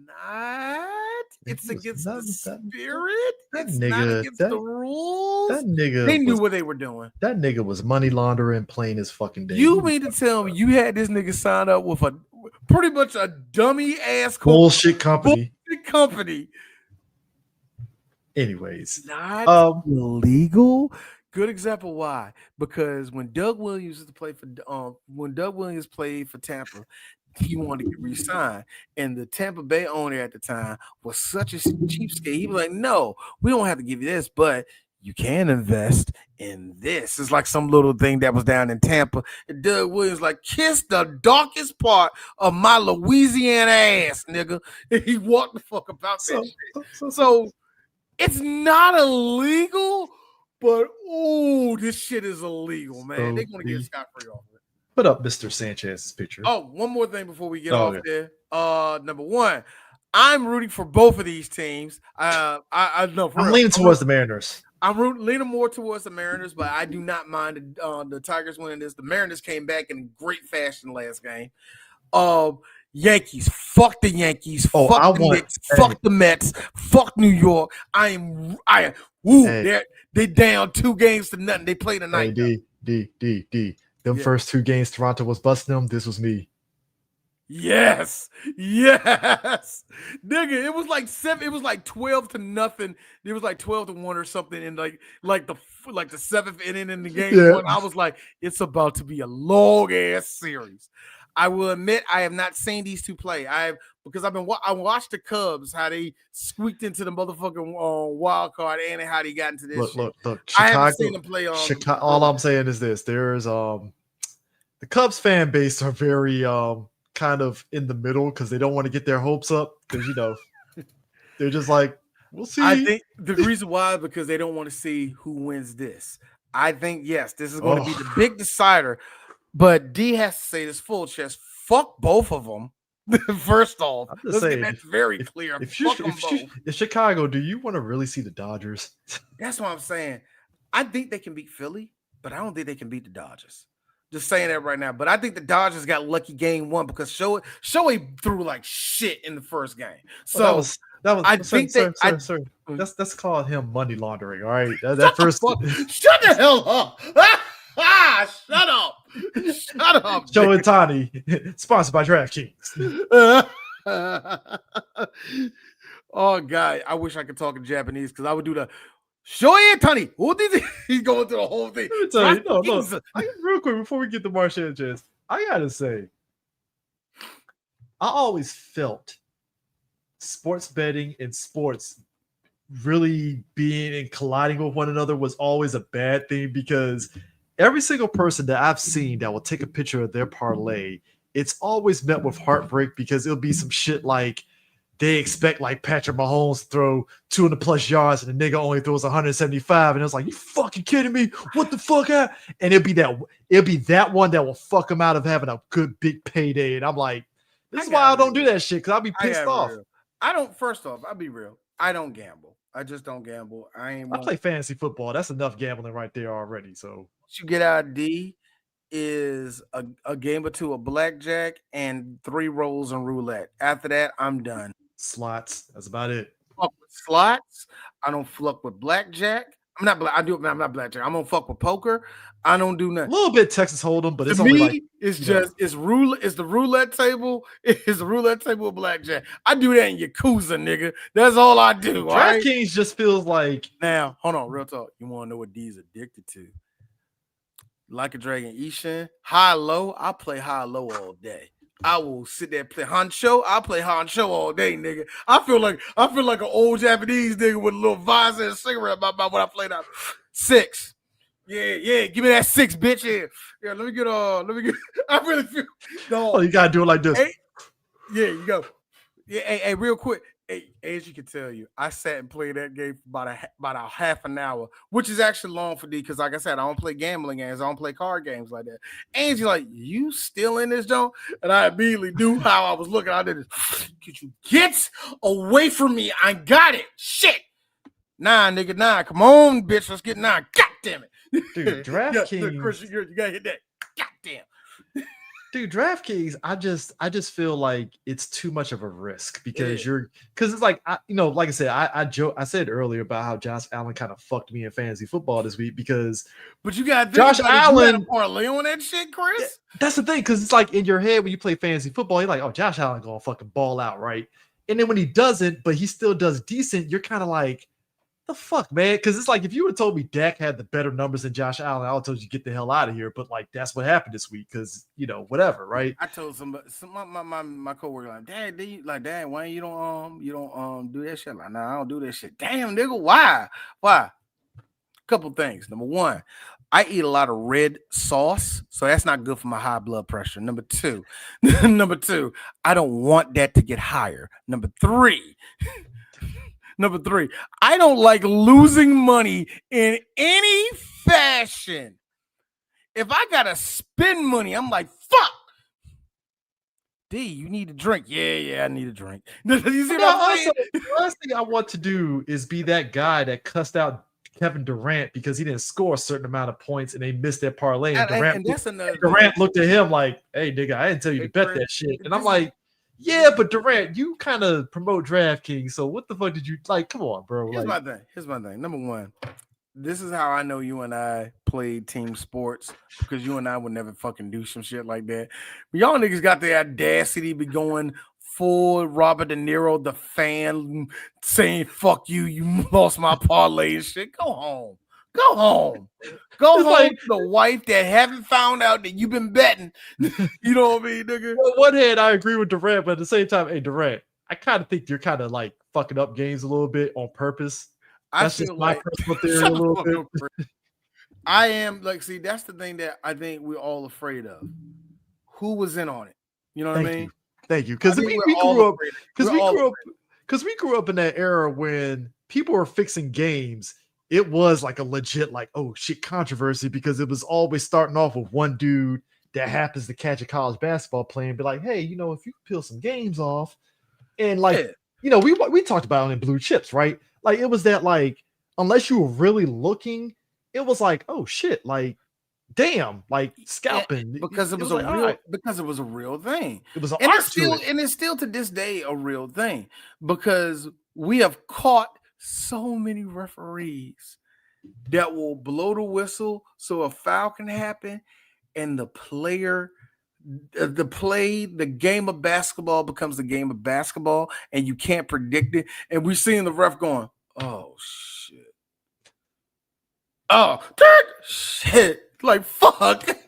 not. It's against the spirit. It's not against the rules. That nigga, they knew what they were doing. That nigga was money laundering, playing his fucking day. You mean to tell me you had this nigga sign up with a pretty much a dummy ass bullshit company? Anyways, not illegal. Good example why? Because when Doug Williams used to play for played for Tampa, he wanted to get re-signed, and the Tampa Bay owner at the time was such a cheapskate. He was like, "No, we don't have to give you this, but you can invest in this. It's like some little thing that was down in Tampa. And Doug Williams like, kiss the darkest part of my Louisiana ass, nigga. And he walked the fuck about that shit. So it's not illegal, but this shit is illegal, man. They're gonna get scot-free off of it. Put up Mr. Sanchez's picture. Oh, one more thing before we get off there. Number one, I'm rooting for both of these teams. I know. I'm leaning towards the Mariners. I'm leaning more towards the Mariners, but I do not mind the Tigers winning this. The Mariners came back in great fashion last game. Yankees, fuck the Yankees, fuck the Knicks, fuck the Mets, fuck New York. They down 2-0. They played tonight. D. Them first 2 games, Toronto was busting them. This was me. Yes, nigga. It was like 7. It was like 12-0. It was like 12-1 or something in like the 7th inning in the game. Yeah. I was like, it's about to be a long ass series. I will admit I have not seen these two play. I watched the Cubs, how they squeaked into the motherfucking wild card and how they got into this. Look, Chicago, I haven't seen them play. Chicago. All I'm saying is this: there's the Cubs fan base are very kind of in the middle because they don't want to get their hopes up because they're just like, we'll see. I think the reason why because they don't want to see who wins this. I think yes, this is going to be the big decider. But D has to say this full chest. Fuck both of them. First off, let's get that very clear. If Chicago, do you want to really see the Dodgers? That's what I'm saying. I think they can beat Philly, but I don't think they can beat the Dodgers. Just saying that right now. But I think the Dodgers got lucky game 1 because Shohei threw like shit in the first game. So that's called him money laundering. All right, that first. Shut the hell up. Shut up. Shut up. Joe and Tani, sponsored by DraftKings. Oh, God. I wish I could talk in Japanese because I would do the Show and Tani. He's going through the whole thing. Real quick, before we get to Marshall Jazz, I got to say, I always felt sports betting and sports really being and colliding with one another was always a bad thing because every single person that I've seen that will take a picture of their parlay, it's always met with heartbreak because it'll be some shit like they expect like Patrick Mahomes to throw 200+ yards and the nigga only throws 175. And it's like, you fucking kidding me? What the fuck? And it'll be that one that will fuck him out of having a good big payday. And I'm like, this is why I don't do that shit because I'll be pissed off. First off, I'll be real. I don't gamble. I just don't gamble. I play fantasy football. That's enough gambling right there already. So what you get out of D is a game or two of blackjack and 3 rolls and roulette. After that, I'm done. Slots. That's about it. Fuck with slots. I don't fuck with blackjack. I'm not blackjack. I'm gonna fuck with poker. I don't do nothing. A little bit Texas Hold'em, but it's to only me, like it's the roulette table. It's the roulette table of blackjack. I do that in Yakuza, nigga. That's all I do. DraftKings just feels like now. Hold on, real talk. You want to know what D's addicted to? Like a Dragon Ishin, high low. I play high low all day. I will sit there and play Hancho. I'll play Hancho all day, nigga. I feel like an old Japanese nigga with a little visor and a cigarette about what I played out. 6. Yeah. Give me that 6, bitch. Yeah. Let me get. I really feel. No. Oh, you gotta do it like this. Hey, yeah, you go. Yeah. Hey, real quick. Hey, as you can tell you, I sat and played that game for about a half an hour, which is actually long for D because, like I said, I don't play gambling games. I don't play card games like that. Angie, like, you still in this, Joe? And I immediately knew how I was looking. I did this. Could you get away from me? I got it. Shit. 9, nigga, 9. Come on, bitch. Let's get 9. God damn it. Dude, DraftKings. Chris, you gotta hit that. God damn. Dude, DraftKings, I just feel like it's too much of a risk because it's like like I said, I said earlier about how Josh Allen kind of fucked me in fantasy football this week because but you got Josh Allen parlay on that shit, Chris. That's the thing, because it's like in your head when you play fantasy football, you're like, oh, Josh Allen gonna fucking ball out, right? And then when he doesn't, but he still does decent, you're kind of like, the fuck, man? Because it's like if you would have told me Dak had the better numbers than Josh Allen, I would have told you get the hell out of here. But like that's what happened this week because whatever, right? I told somebody, my coworker, like, Dad, why you don't do that shit? Like, nah, I don't do that shit. Damn, nigga, why? couple things. Number one, I eat a lot of red sauce, so that's not good for my high blood pressure. Number two, I don't want that to get higher. Number three, I don't like losing money in any fashion. If I gotta spend money, I'm like, fuck. D, you need a drink. Yeah, I need a drink. You see what I'm saying? The last thing I want to do is be that guy that cussed out Kevin Durant because he didn't score a certain amount of points and they missed their parlay. And Durant looked at him like, "Hey, nigga, I didn't tell you to bet that shit." And I'm like, "Yeah, but Durant, you kind of promote DraftKings, so what the fuck did you like? Come on, bro." Here's my thing. Number one, this is how I know you and I played team sports, because you and I would never fucking do some shit like that. But y'all niggas got the audacity to be going full Robert De Niro, the fan, saying, fuck you, you lost my parlay and shit. Go home. Go home to the wife that haven't found out that you've been betting. You know what I mean, nigga? On one hand, I agree with Durant, but at the same time, hey, Durant, I kind of think you're kind of like fucking up games a little bit on purpose. That's just my personal theory a little bit. I am like, see, that's the thing that I think we're all afraid of. Who was in on it? You know what I mean? Thank you. Because we grew up in that era when people were fixing games. It was like a legit, like, oh shit, controversy, because it was always starting off with one dude that happens to catch a college basketball player and be like, hey, you know, if you peel some games off, and like, you know, we talked about it in Blue Chips, right? Like, it was that, like, unless you were really looking, it was like, oh shit, like, damn, like scalping, because it was because it was a real thing. It was it's still to this day a real thing, because we have caught so many referees that will blow the whistle so a foul can happen, and the game of basketball becomes the game of basketball, and you can't predict it. And we're seeing the ref going, oh shit. Oh shit. Like, fuck. And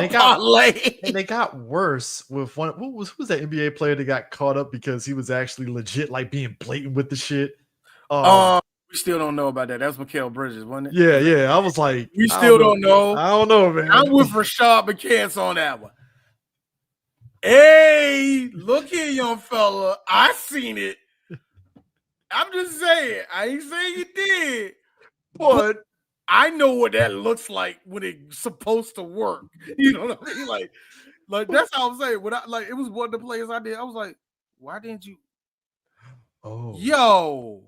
they got worse with one. Who was that NBA player that got caught up because he was actually legit, like being blatant with the shit? We still don't know about that. That was Mikal Bridges, wasn't it? Yeah. I was like, we still don't know. I don't know, man. I'm with Rashad McCants on that one. Hey, look here, young fella. I seen it. I'm just saying. I ain't saying you did, but I know what that looks like when it's supposed to work. You know what I mean? Like that's how I'm saying. When it was one of the players I did. I was like, why didn't you? Oh, yo,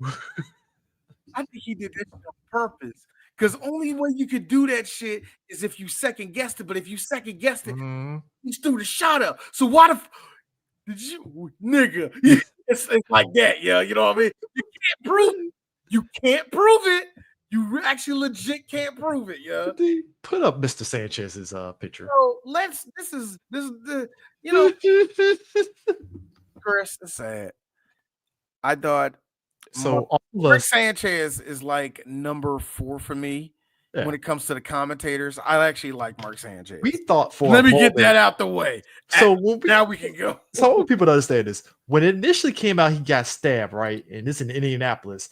I think he did that on purpose. Because only way you could do that shit is if you second guessed it. But if you second guessed it, you threw the shot up. So why did you, nigga? It's like that, yeah. You know what I mean? You can't prove it. You actually legit can't prove it, yeah. Put up Mr. Sanchez's picture. So this is the, you know, Chris, it's sad. I thought Mark Sanchez is like number 4 for me when it comes to the commentators. I actually like Mark Sanchez. We thought Let me get that out the way. So now we can go. So I want people to understand this. When it initially came out, he got stabbed, right? And this in Indianapolis.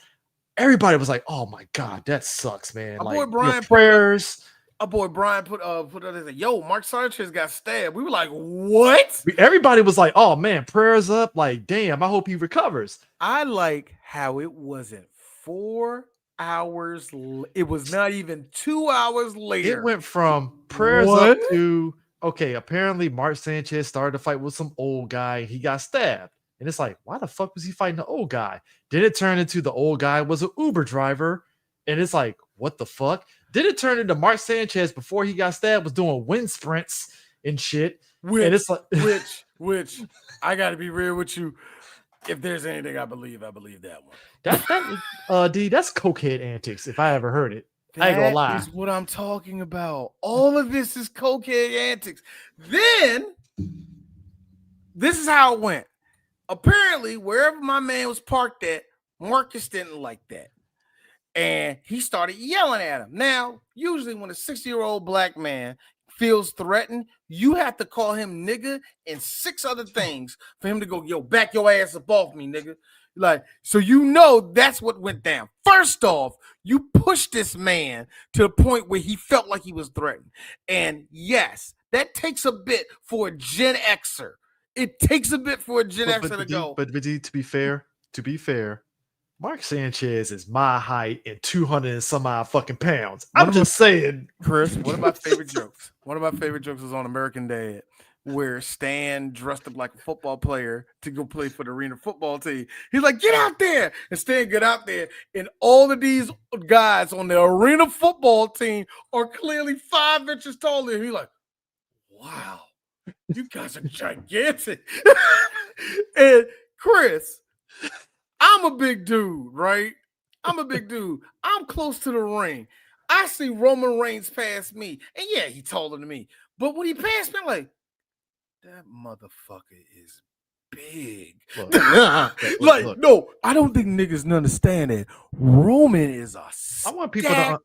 Everybody was like, "Oh my god, that sucks, man!" Our boy Brian prayers. Our boy Brian put out there, "Yo, Mark Sanchez got stabbed." We were like, "What?" Everybody was like, "Oh man, prayers up!" Like, damn, I hope he recovers. I like how it wasn't 4 hours. It was not even 2 hours later. It went from prayers up to okay. Apparently, Mark Sanchez started to fight with some old guy. He got stabbed. And it's like, why the fuck was he fighting the old guy? Then it turned into the old guy was an Uber driver. And it's like, what the fuck? Then it turned into Mark Sanchez before he got stabbed was doing wind sprints and shit. And it's like, which I got to be real with you. If there's anything I believe that one. That's cokehead antics if I ever heard it. I ain't gonna lie. That is what I'm talking about. All of this is cokehead antics. Then this is how it went. Apparently, wherever my man was parked at, Marcus didn't like that. And he started yelling at him. Now, usually when a 60-year-old black man feels threatened, you have to call him nigga and 6 other things for him to go, yo, back your ass up off me, nigga. Like, so that's what went down. First off, you pushed this man to the point where he felt like he was threatened. And yes, that takes a bit for a Gen Xer. It takes a bit for a Gen Xer to go. But to be fair, Mark Sanchez is my height and 200 and some odd fucking pounds. I'm just saying. Chris, one of my favorite jokes. One of my favorite jokes was on American Dad, where Stan dressed up like a football player to go play for the arena football team. He's like, get out there. And Stan get out there. And all of these guys on the arena football team are clearly 5 inches taller. And he's like, wow, you guys are gigantic. And Chris, I'm a big dude, right? I'm a big dude. I'm close to the ring. I see Roman Reigns pass me. And yeah, he taller than me. But when he passed me, I'm like, that motherfucker is big. Look. No, I don't think niggas understand it. Roman is a I want people to.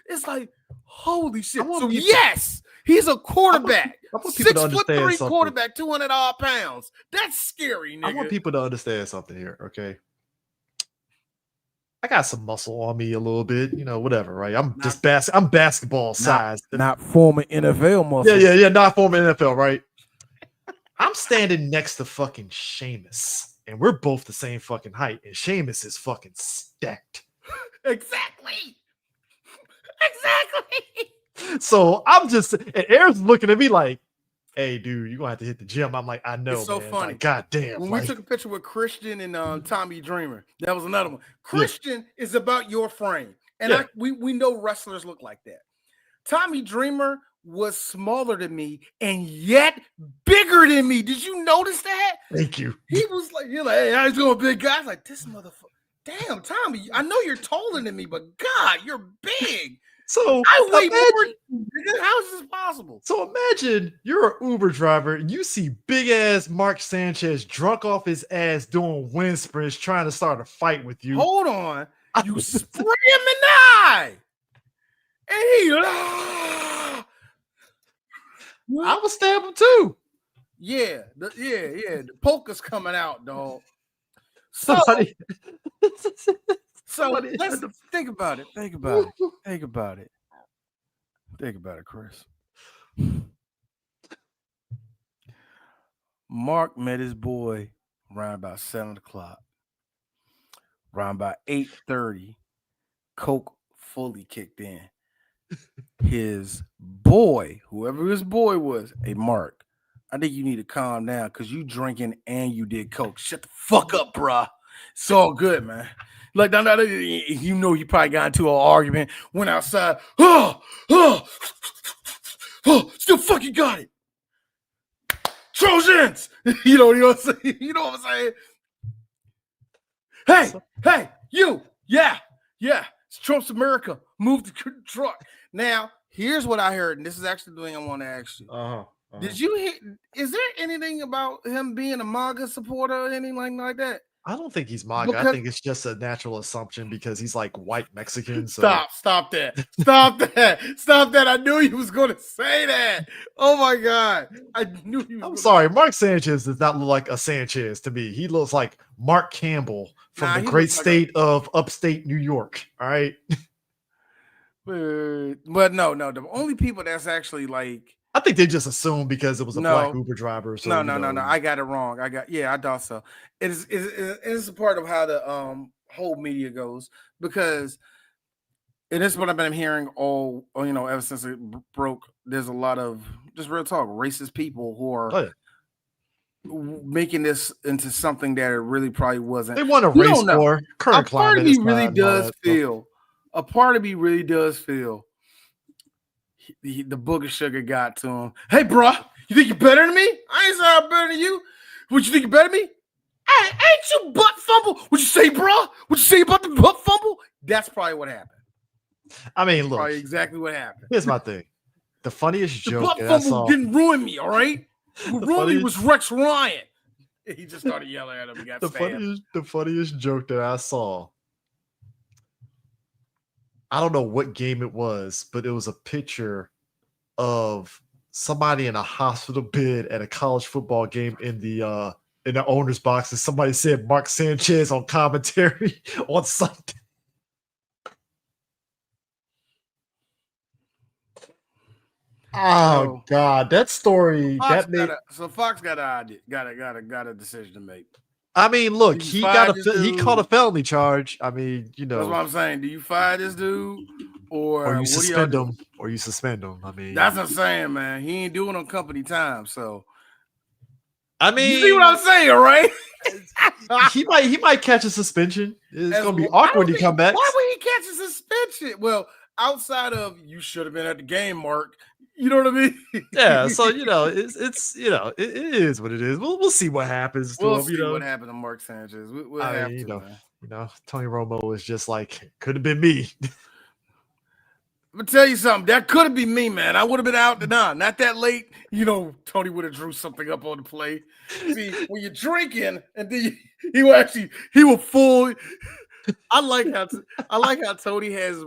It's like, holy shit. So yes, he's a quarterback. I want people to understand 6'3" something. quarterback, 200 odd pounds. That's scary, nigga. I want people to understand something here, okay? I got some muscle on me a little bit, whatever, right? I'm basketball sized. Not former NFL muscle. Yeah, not former NFL, right? I'm standing next to fucking Sheamus, and we're both the same fucking height, and Sheamus is fucking stacked. Exactly. So I'm just, and Eric's looking at me like, hey, dude, you're going to have to hit the gym. I'm like, I know, it's so man. funny. Like, God damn. When we took a picture with Christian and Tommy Dreamer, that was another one. Christian is about your frame. And we know wrestlers look like that. Tommy Dreamer was smaller than me and yet bigger than me. Did you notice that? Thank you. He was like, you're like, hey, I was going big guy. I was like, this motherfucker. Damn, Tommy, I know you're taller than me, but God, you're big. So I weigh more. How is this possible? So imagine you're an Uber driver and you see big ass Mark Sanchez drunk off his ass doing wind sprints, trying to start a fight with you. Hold on, you spray him in the eye, and he. I would stab him too. Yeah, the poker's coming out, dog. So, let's think about it. Think about it, Chris. Mark met his boy around about 7 o'clock. Around about 8:30, Coke fully kicked in. His boy, whoever his boy was, hey, Mark, I think you need to calm down because you drinking and you did Coke. Shut the fuck up, bruh. It's all good, man. Like, you know, you probably got into an argument, went outside. Still fucking got it. Trojans. You know what I'm saying? You know what I'm saying? Hey, you. Yeah. It's Trump's America. Move the truck. Now, here's what I heard, and this is actually the thing I want to ask you. Did you hear? Is there anything about him being a MAGA supporter or anything like that? I don't think he's MAGA. I think it's just a natural assumption because he's like white Mexican. So. Stop that. Stop that. I knew you was going to say that. Oh my God. I knew you. I'm sorry. Mark Sanchez does not look like a Sanchez to me. He looks like Mark Campbell from the great state of upstate New York. All right. But no. The only people that's actually like. I think they just assumed because it was a black Uber driver. So, no. I got it wrong. I thought so. It's a part of how the whole media goes because, and this is what I've been hearing all ever since it broke. There's a lot of just real talk, racist people who are making this into something that it really probably wasn't. They want a race war. A part of me really does feel. A part of me really does feel. The booger sugar got to him. Hey, bro, you think you're better than me? I ain't saying I'm better than you. What, you think you're better than me? Hey, ain't you butt fumble? What you say, bro? What you say about the butt fumble? That's probably what happened. I mean, look. Probably exactly what happened. Here's my thing. The funniest joke butt fumble didn't ruin me, all right? What ruined me was Rex Ryan. He just started yelling at him. He got the funniest joke that I saw. I don't know what game it was, but it was a picture of somebody in a hospital bed at a college football game in the owner's box, and somebody said Mark Sanchez on commentary on Sunday. Oh God, that story Fox that made. Fox got an idea, got a decision to make. I mean, look, he caught a felony charge. I mean, that's what I'm saying. Do you fire this dude, or you suspend him, or you suspend him? I mean, that's what I'm saying, man. He ain't doing on company time, so. I mean, you see what I'm saying, right? he might catch a suspension. It's gonna be awkward when he come back. Why would he catch a suspension? Well, outside of you should have been at the game, Mark. You know what I mean? Yeah. So it's it is what it is. We'll see what happens. We'll see what happened to Mark Sanchez. We'll have to, man. Tony Romo is just like could have been me. I'm gonna tell you something. That could have been me, man. I would have been out to none. Not that late. Tony would have drew something up on the play. See, when you're drinking, and then he will full. I like how Tony has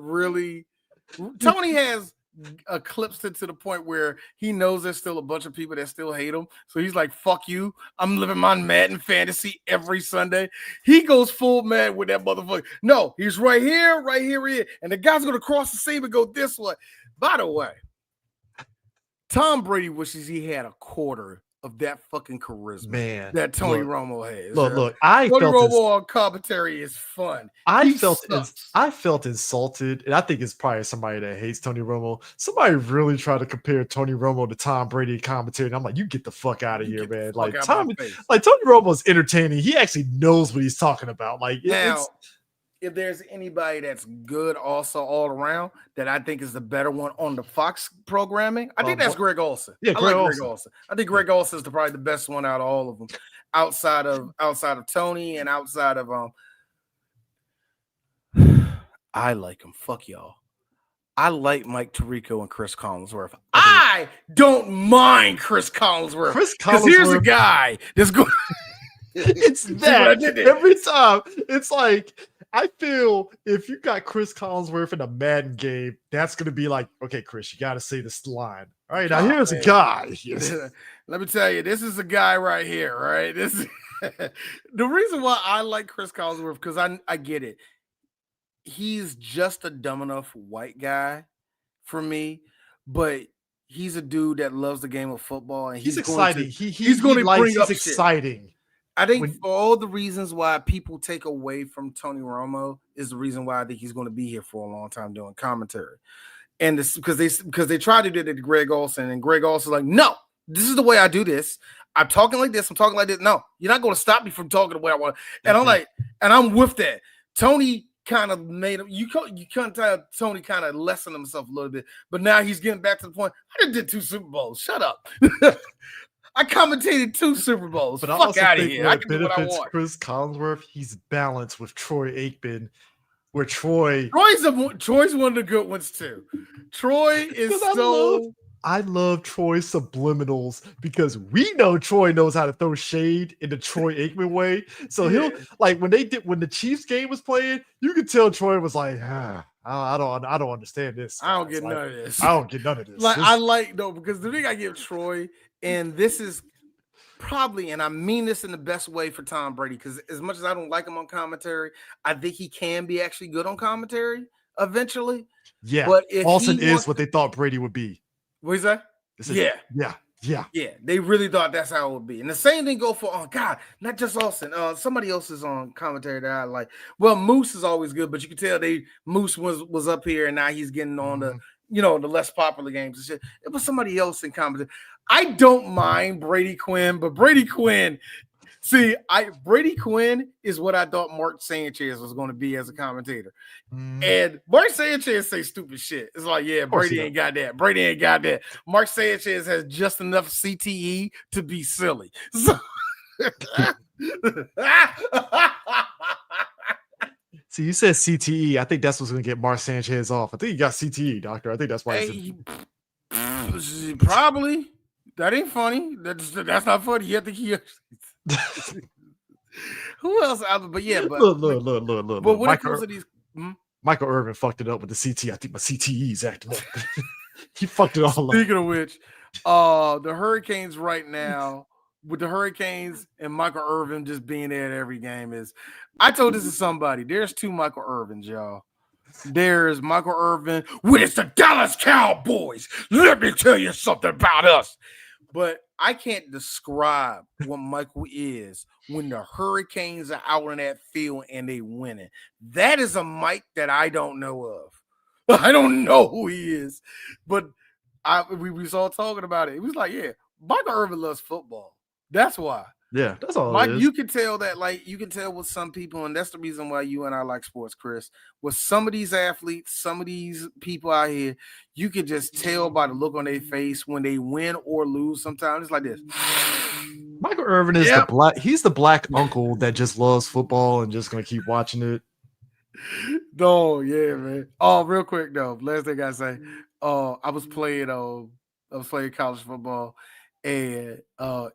eclipsed it to the point where he knows there's still a bunch of people that still hate him. So he's like, fuck you. I'm living my Madden fantasy every Sunday. He goes full mad with that motherfucker. No, he's right here. And the guy's going to cross the seam and go this way. By the way, Tom Brady wishes he had a quarter of that fucking charisma, man, that Tony Romo has. Look, Tony Romo on commentary is fun. I felt insulted, and I think it's probably somebody that hates Tony Romo. Somebody really tried to compare Tony Romo to Tom Brady commentary, and I'm like, you get the fuck out of here, man. Like Tony Romo's entertaining. He actually knows what he's talking about. Like if there's anybody that's good also all around that I think is the better one on the Fox programming, I think that's Greg Olsen. Yeah, Greg Olsen. I think Greg Olsen is probably the best one out of all of them, outside of Tony and outside of I like him. Fuck y'all. I like Mike Tirico and Chris Collinsworth. I don't mind Chris Collinsworth. Because here's a guy that's going. It's that every time. It's like. I feel if you got Chris Collinsworth in a Madden game, that's going to be like, okay, Chris, you got to say this line. All right, now here's a guy. Let me tell you, this is a guy right here, right? This is the reason why I like Chris Collinsworth, because I get it. He's just a dumb enough white guy for me, but he's a dude that loves the game of football, and he's exciting. He's going to bring up exciting. Shit. I think for all the reasons why people take away from Tony Romo is the reason why I think he's going to be here for a long time doing commentary. And this because they tried to do it to Greg Olsen, and Greg Olsen's like, no, this is the way I do this. I'm talking like this. No, you're not going to stop me from talking the way I want. And I'm like, and I'm with that. Tony kind of made him. You can't tell Tony kind of lessened himself a little bit, but now he's getting back to the point. I did 2 Super Bowls. Shut up. I commentated 2 Super Bowls. But fuck out of here. I can do what I want. Chris Collinsworth, he's balanced with Troy Aikman, where Troy's one of the good ones too. Troy is I love Troy's subliminals because we know Troy knows how to throw shade in the Troy Aikman way. So he'll like when the Chiefs game was playing, you could tell Troy was like, I don't understand this. I don't get none of this. I don't get none of this. Because the thing I give Troy. And this is probably, and I mean this in the best way for Tom Brady, because as much as I don't like him on commentary, I think he can be actually good on commentary eventually. Yeah, but Olsen is what they thought Brady would be. What is that? Yeah. They really thought that's how it would be. And the same thing go for, not just Olsen. Somebody else is on commentary that I like. Well, Moose is always good, but you can tell Moose was up here, and now he's getting on the less popular games and shit. It was somebody else in commentary. I don't mind Brady Quinn, but Brady Quinn is what I thought Mark Sanchez was going to be as a commentator. And Mark Sanchez say stupid shit. It's like, Brady ain't got that. Brady ain't got that. Mark Sanchez has just enough CTE to be silly. So see, you said CTE. I think that's what's going to get Mark Sanchez off. I think he got CTE, doctor. I think that's why. Probably. That ain't funny. That's not funny. You have to hear. Who else? But look. But when it comes to these, Michael Irvin fucked it up with the CTE. I think my CTE is acting up. He fucked it all up. Speaking of which, the Hurricanes right now, with the Hurricanes and Michael Irvin just being there at every game is, I told this to somebody, there's two Michael Irvins, y'all. There's Michael Irvin, with it's the Dallas Cowboys. Let me tell you something about us. But I can't describe what Michael is when the Hurricanes are out in that field and they winning. That is a Mike that I don't know of. I don't know who he is, but we was all talking about it. It was like, yeah, Michael Irvin loves football. That's why. Yeah, that's all. Mike, it is. you can tell that, like, you can tell with some people, and that's the reason why you and I like sports, Chris. With some of these athletes, some of these people out here, you can just tell by the look on their face when they win or lose. Sometimes it's like this. Michael Irvin is the black. He's the black uncle that just loves football and just gonna keep watching it. No, yeah, man. Oh, real quick though. Last thing I say, I was playing college football, and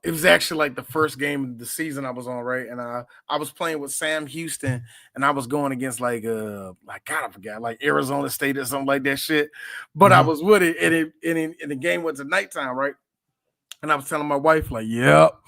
it was actually like the first game of the season I was on, right? And I was playing with Sam Houston, and I was going against like God, I forgot, like Arizona State or something like that shit. But I was with it, and the game went to nighttime, right? And I was telling my wife, like, yep,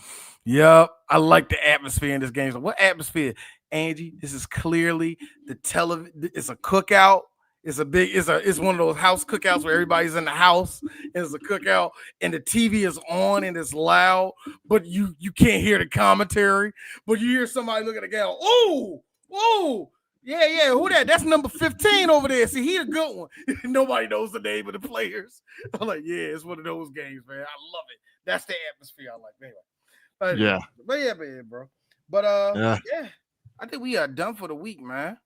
I like the atmosphere in this game. So what atmosphere? Angie, this is clearly the television. It's a cookout. It's one of those house cookouts where everybody's in the house. It's a cookout, and the TV is on and it's loud, but you can't hear the commentary. But you hear somebody look at the guy. Oh, yeah. Who that? That's number 15 over there. See, he a good one. Nobody knows the name of the players. I'm like, yeah, it's one of those games, man. I love it. That's the atmosphere I like. Anyway, but yeah, man, bro. But yeah. I think we are done for the week, man.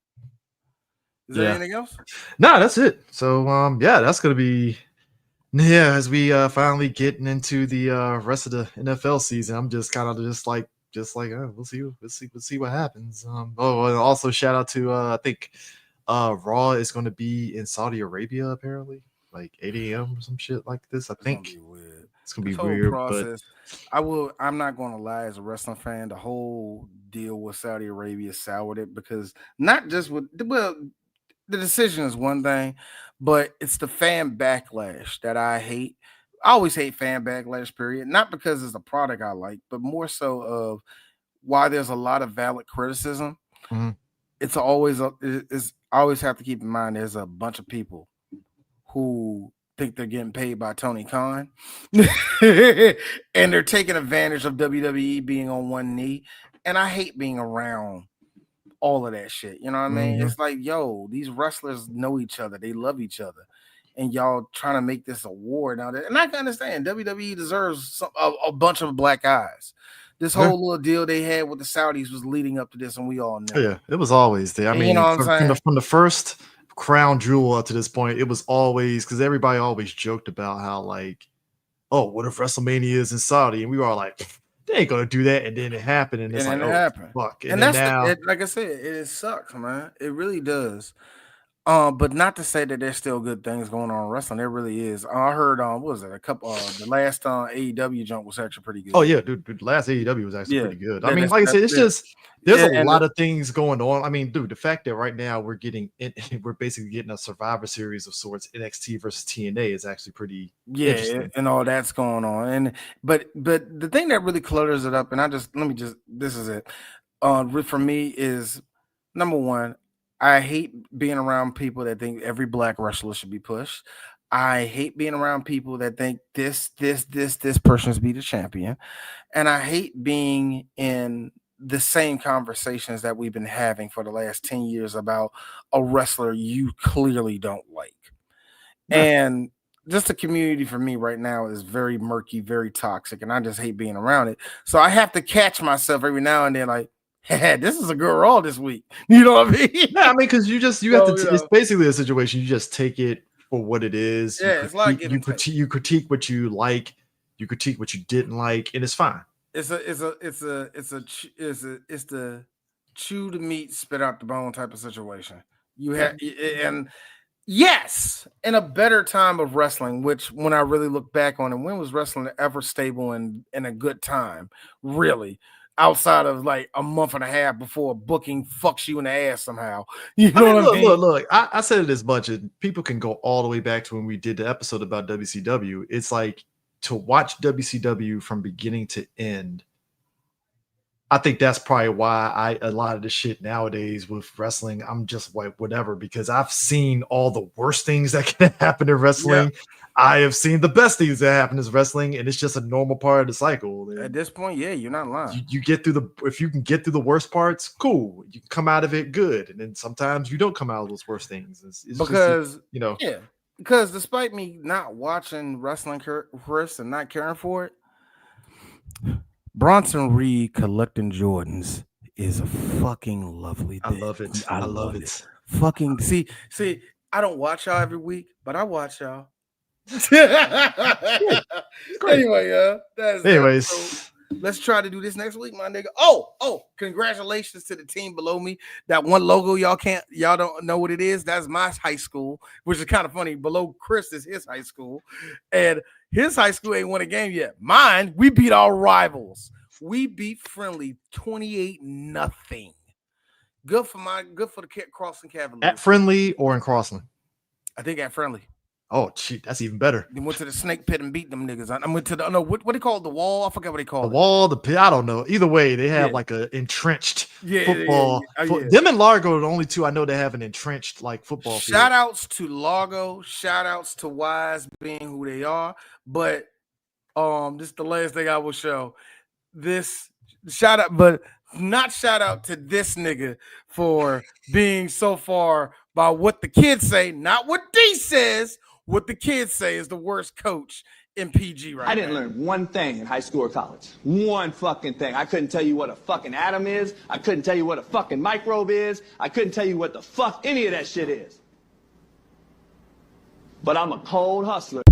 Is there anything else? No, that's it. So that's gonna be as we finally getting into the rest of the NFL season. I'm just kind of like we'll see what happens. And also shout out to I think Raw is gonna be in Saudi Arabia apparently, like 8 a.m. or some shit like this. I think it's gonna be weird. Process. I'm not gonna lie, as a wrestling fan, the whole deal with Saudi Arabia soured it, because not just with the decision is one thing, but it's the fan backlash that I hate. I always hate fan backlash, period. Not because it's a product I like, but more so of why there's a lot of valid criticism. Mm-hmm. It's always I always have to keep in mind there's a bunch of people who think they're getting paid by Tony Khan and they're taking advantage of WWE being on one knee. And I hate being around all of that shit. You know what I mean? It's like, yo, these wrestlers know each other. They love each other. And y'all trying to make this a war now. And I can understand WWE deserves a bunch of black eyes. This whole little deal they had with the Saudis was leading up to this, and we all know. Yeah, it was always there. I mean, you know what I'm saying? From the first crown jewel up to this point, it was always, because everybody always joked about how, like, oh, what if WrestleMania is in Saudi? And we were all like, they ain't gonna do that. And then it happened, and it's like, oh, happened. Fuck. And that's now, like I said, it sucks, man. It really does. But not to say that there's still good things going on in wrestling. There really is. I heard what was it? The last AEW jump was actually pretty good. Oh yeah, dude, the last AEW was actually pretty good. I mean, like I said, it's just there's a lot of things going on. I mean, dude, the fact that right now we're basically getting a Survivor Series of sorts, NXT versus TNA, is actually pretty interesting. And all that's going on. And but the thing that really clutters it up, and this is it. For me is, number one, I hate being around people that think every black wrestler should be pushed. I hate being around people that think this person should be the champion. And I hate being in the same conversations that we've been having for the last 10 years about a wrestler you clearly don't like. Yeah. And just the community for me right now is very murky, very toxic, and I just hate being around it. So I have to catch myself every now and then, like, hey, this is a good Raw this week. You know what I mean? Yeah, I mean, because you have to. It's basically a situation. You just take it for what it is. Yeah, it's like you critique what you like, you critique what you didn't like, and it's fine. It's the chew the meat, spit out the bone type of situation. You have and yes, in a better time of wrestling, which when I really look back on it, when was wrestling ever stable and in a good time? Really. outside of like a month and a half before booking fucks you in the ass somehow. You know what I mean? Look. I said it as much, and people can go all the way back to when we did the episode about WCW. It's like to watch WCW from beginning to end. I think that's probably why a lot of the shit nowadays with wrestling, I'm just like whatever, because I've seen all the worst things that can happen in wrestling. Yeah. I have seen the best things that happen in wrestling, and it's just a normal part of the cycle. And at this point, yeah, you're not lying. You get through if you can get through the worst parts, cool. You can come out of it good, and then sometimes you don't come out of those worst things. It's because just, you know, yeah. Because despite me not watching wrestling, Chris, and not caring for it, Bronson Reed collecting Jordans is a fucking lovely day. I love it. I love it. Fucking see, I don't watch y'all every week, but I watch y'all. Yeah, anyway, anyways. So let's try to do this next week, my nigga. Oh, congratulations to the team below me. That one logo y'all don't know what it is. That's my high school, which is kind of funny. Below Chris is his high school, and his high school ain't won a game yet. Mine, we beat our rivals. We beat Friendly 28-0. Good for the Crossing Cavaliers. At Friendly or in Crossland? I think at Friendly. Oh, shit, that's even better. They went to the snake pit and beat them niggas. I went to the what they call it, the wall? I forgot what they call it. The wall, the pit, I don't know. Either way, they have like a entrenched football. Them and Largo are the only two I know that have an entrenched like football. Shout outs to Largo, shout outs to Wise being who they are. But this is the last thing I will show. This shout out, but not shout out to this nigga for being so far by what the kids say, not what D says. What the kids say is the worst coach in PG right now. I didn't learn one thing in high school or college. One fucking thing. I couldn't tell you what a fucking atom is. I couldn't tell you what a fucking microbe is. I couldn't tell you what the fuck any of that shit is. But I'm a cold hustler.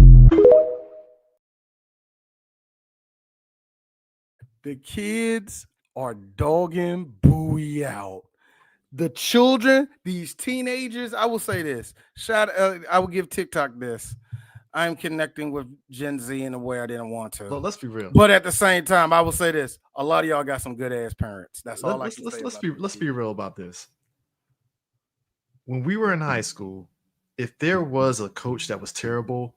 The kids are dogging Bowie out. The children, these teenagers, I will say this. I will give TikTok this. I'm connecting with Gen Z in a way I didn't want to. Well, let's be real. But at the same time, I will say this. A lot of y'all got some good ass parents. That's all I can say. Let's be real about this. When we were in high school, if there was a coach that was terrible,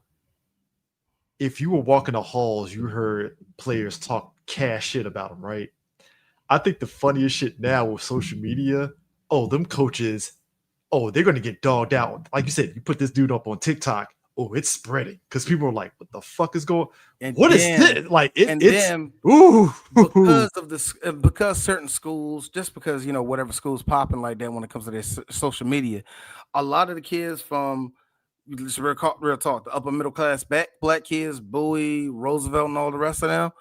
if you were walking the halls, you heard players talk cash shit about them, right? I think the funniest shit now with social media, them coaches, they're going to get dogged out. Like you said, you put this dude up on TikTok, it's spreading because people are like, what the fuck is going on? What is this? Like, because certain schools, just because, whatever school's popping like that when it comes to their social media, a lot of the kids from, real talk, the upper middle class black kids, Bowie, Roosevelt, and all the rest of them,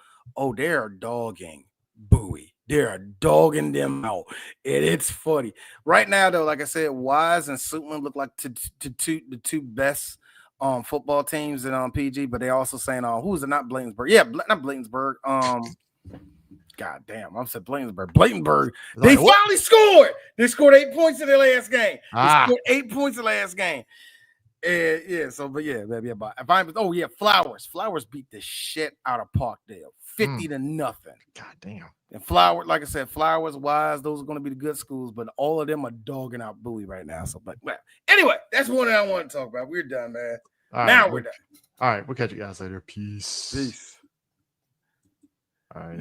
they're dogging Bowie. They're dogging them out. And it's funny. Right now, though, like I said, Wise and Suitland look like the two best football teams in PG, but they also saying, who's it? Not Bladensburg. Yeah, not Bladensburg. God damn, I said Bladensburg. Bladensburg. They finally scored. They scored 8 points in their last game. They scored 8 points in the last game. Flowers beat the shit out of Parkdale, 50-0. God damn. And Flowers, like I said, Flowers, Wise, those are going to be the good schools, but all of them are dogging out Bowie right now. So, but anyway, that's one that I want to talk about. We're done, man. We're done. All right, we'll catch you guys later. Peace. Peace. All right.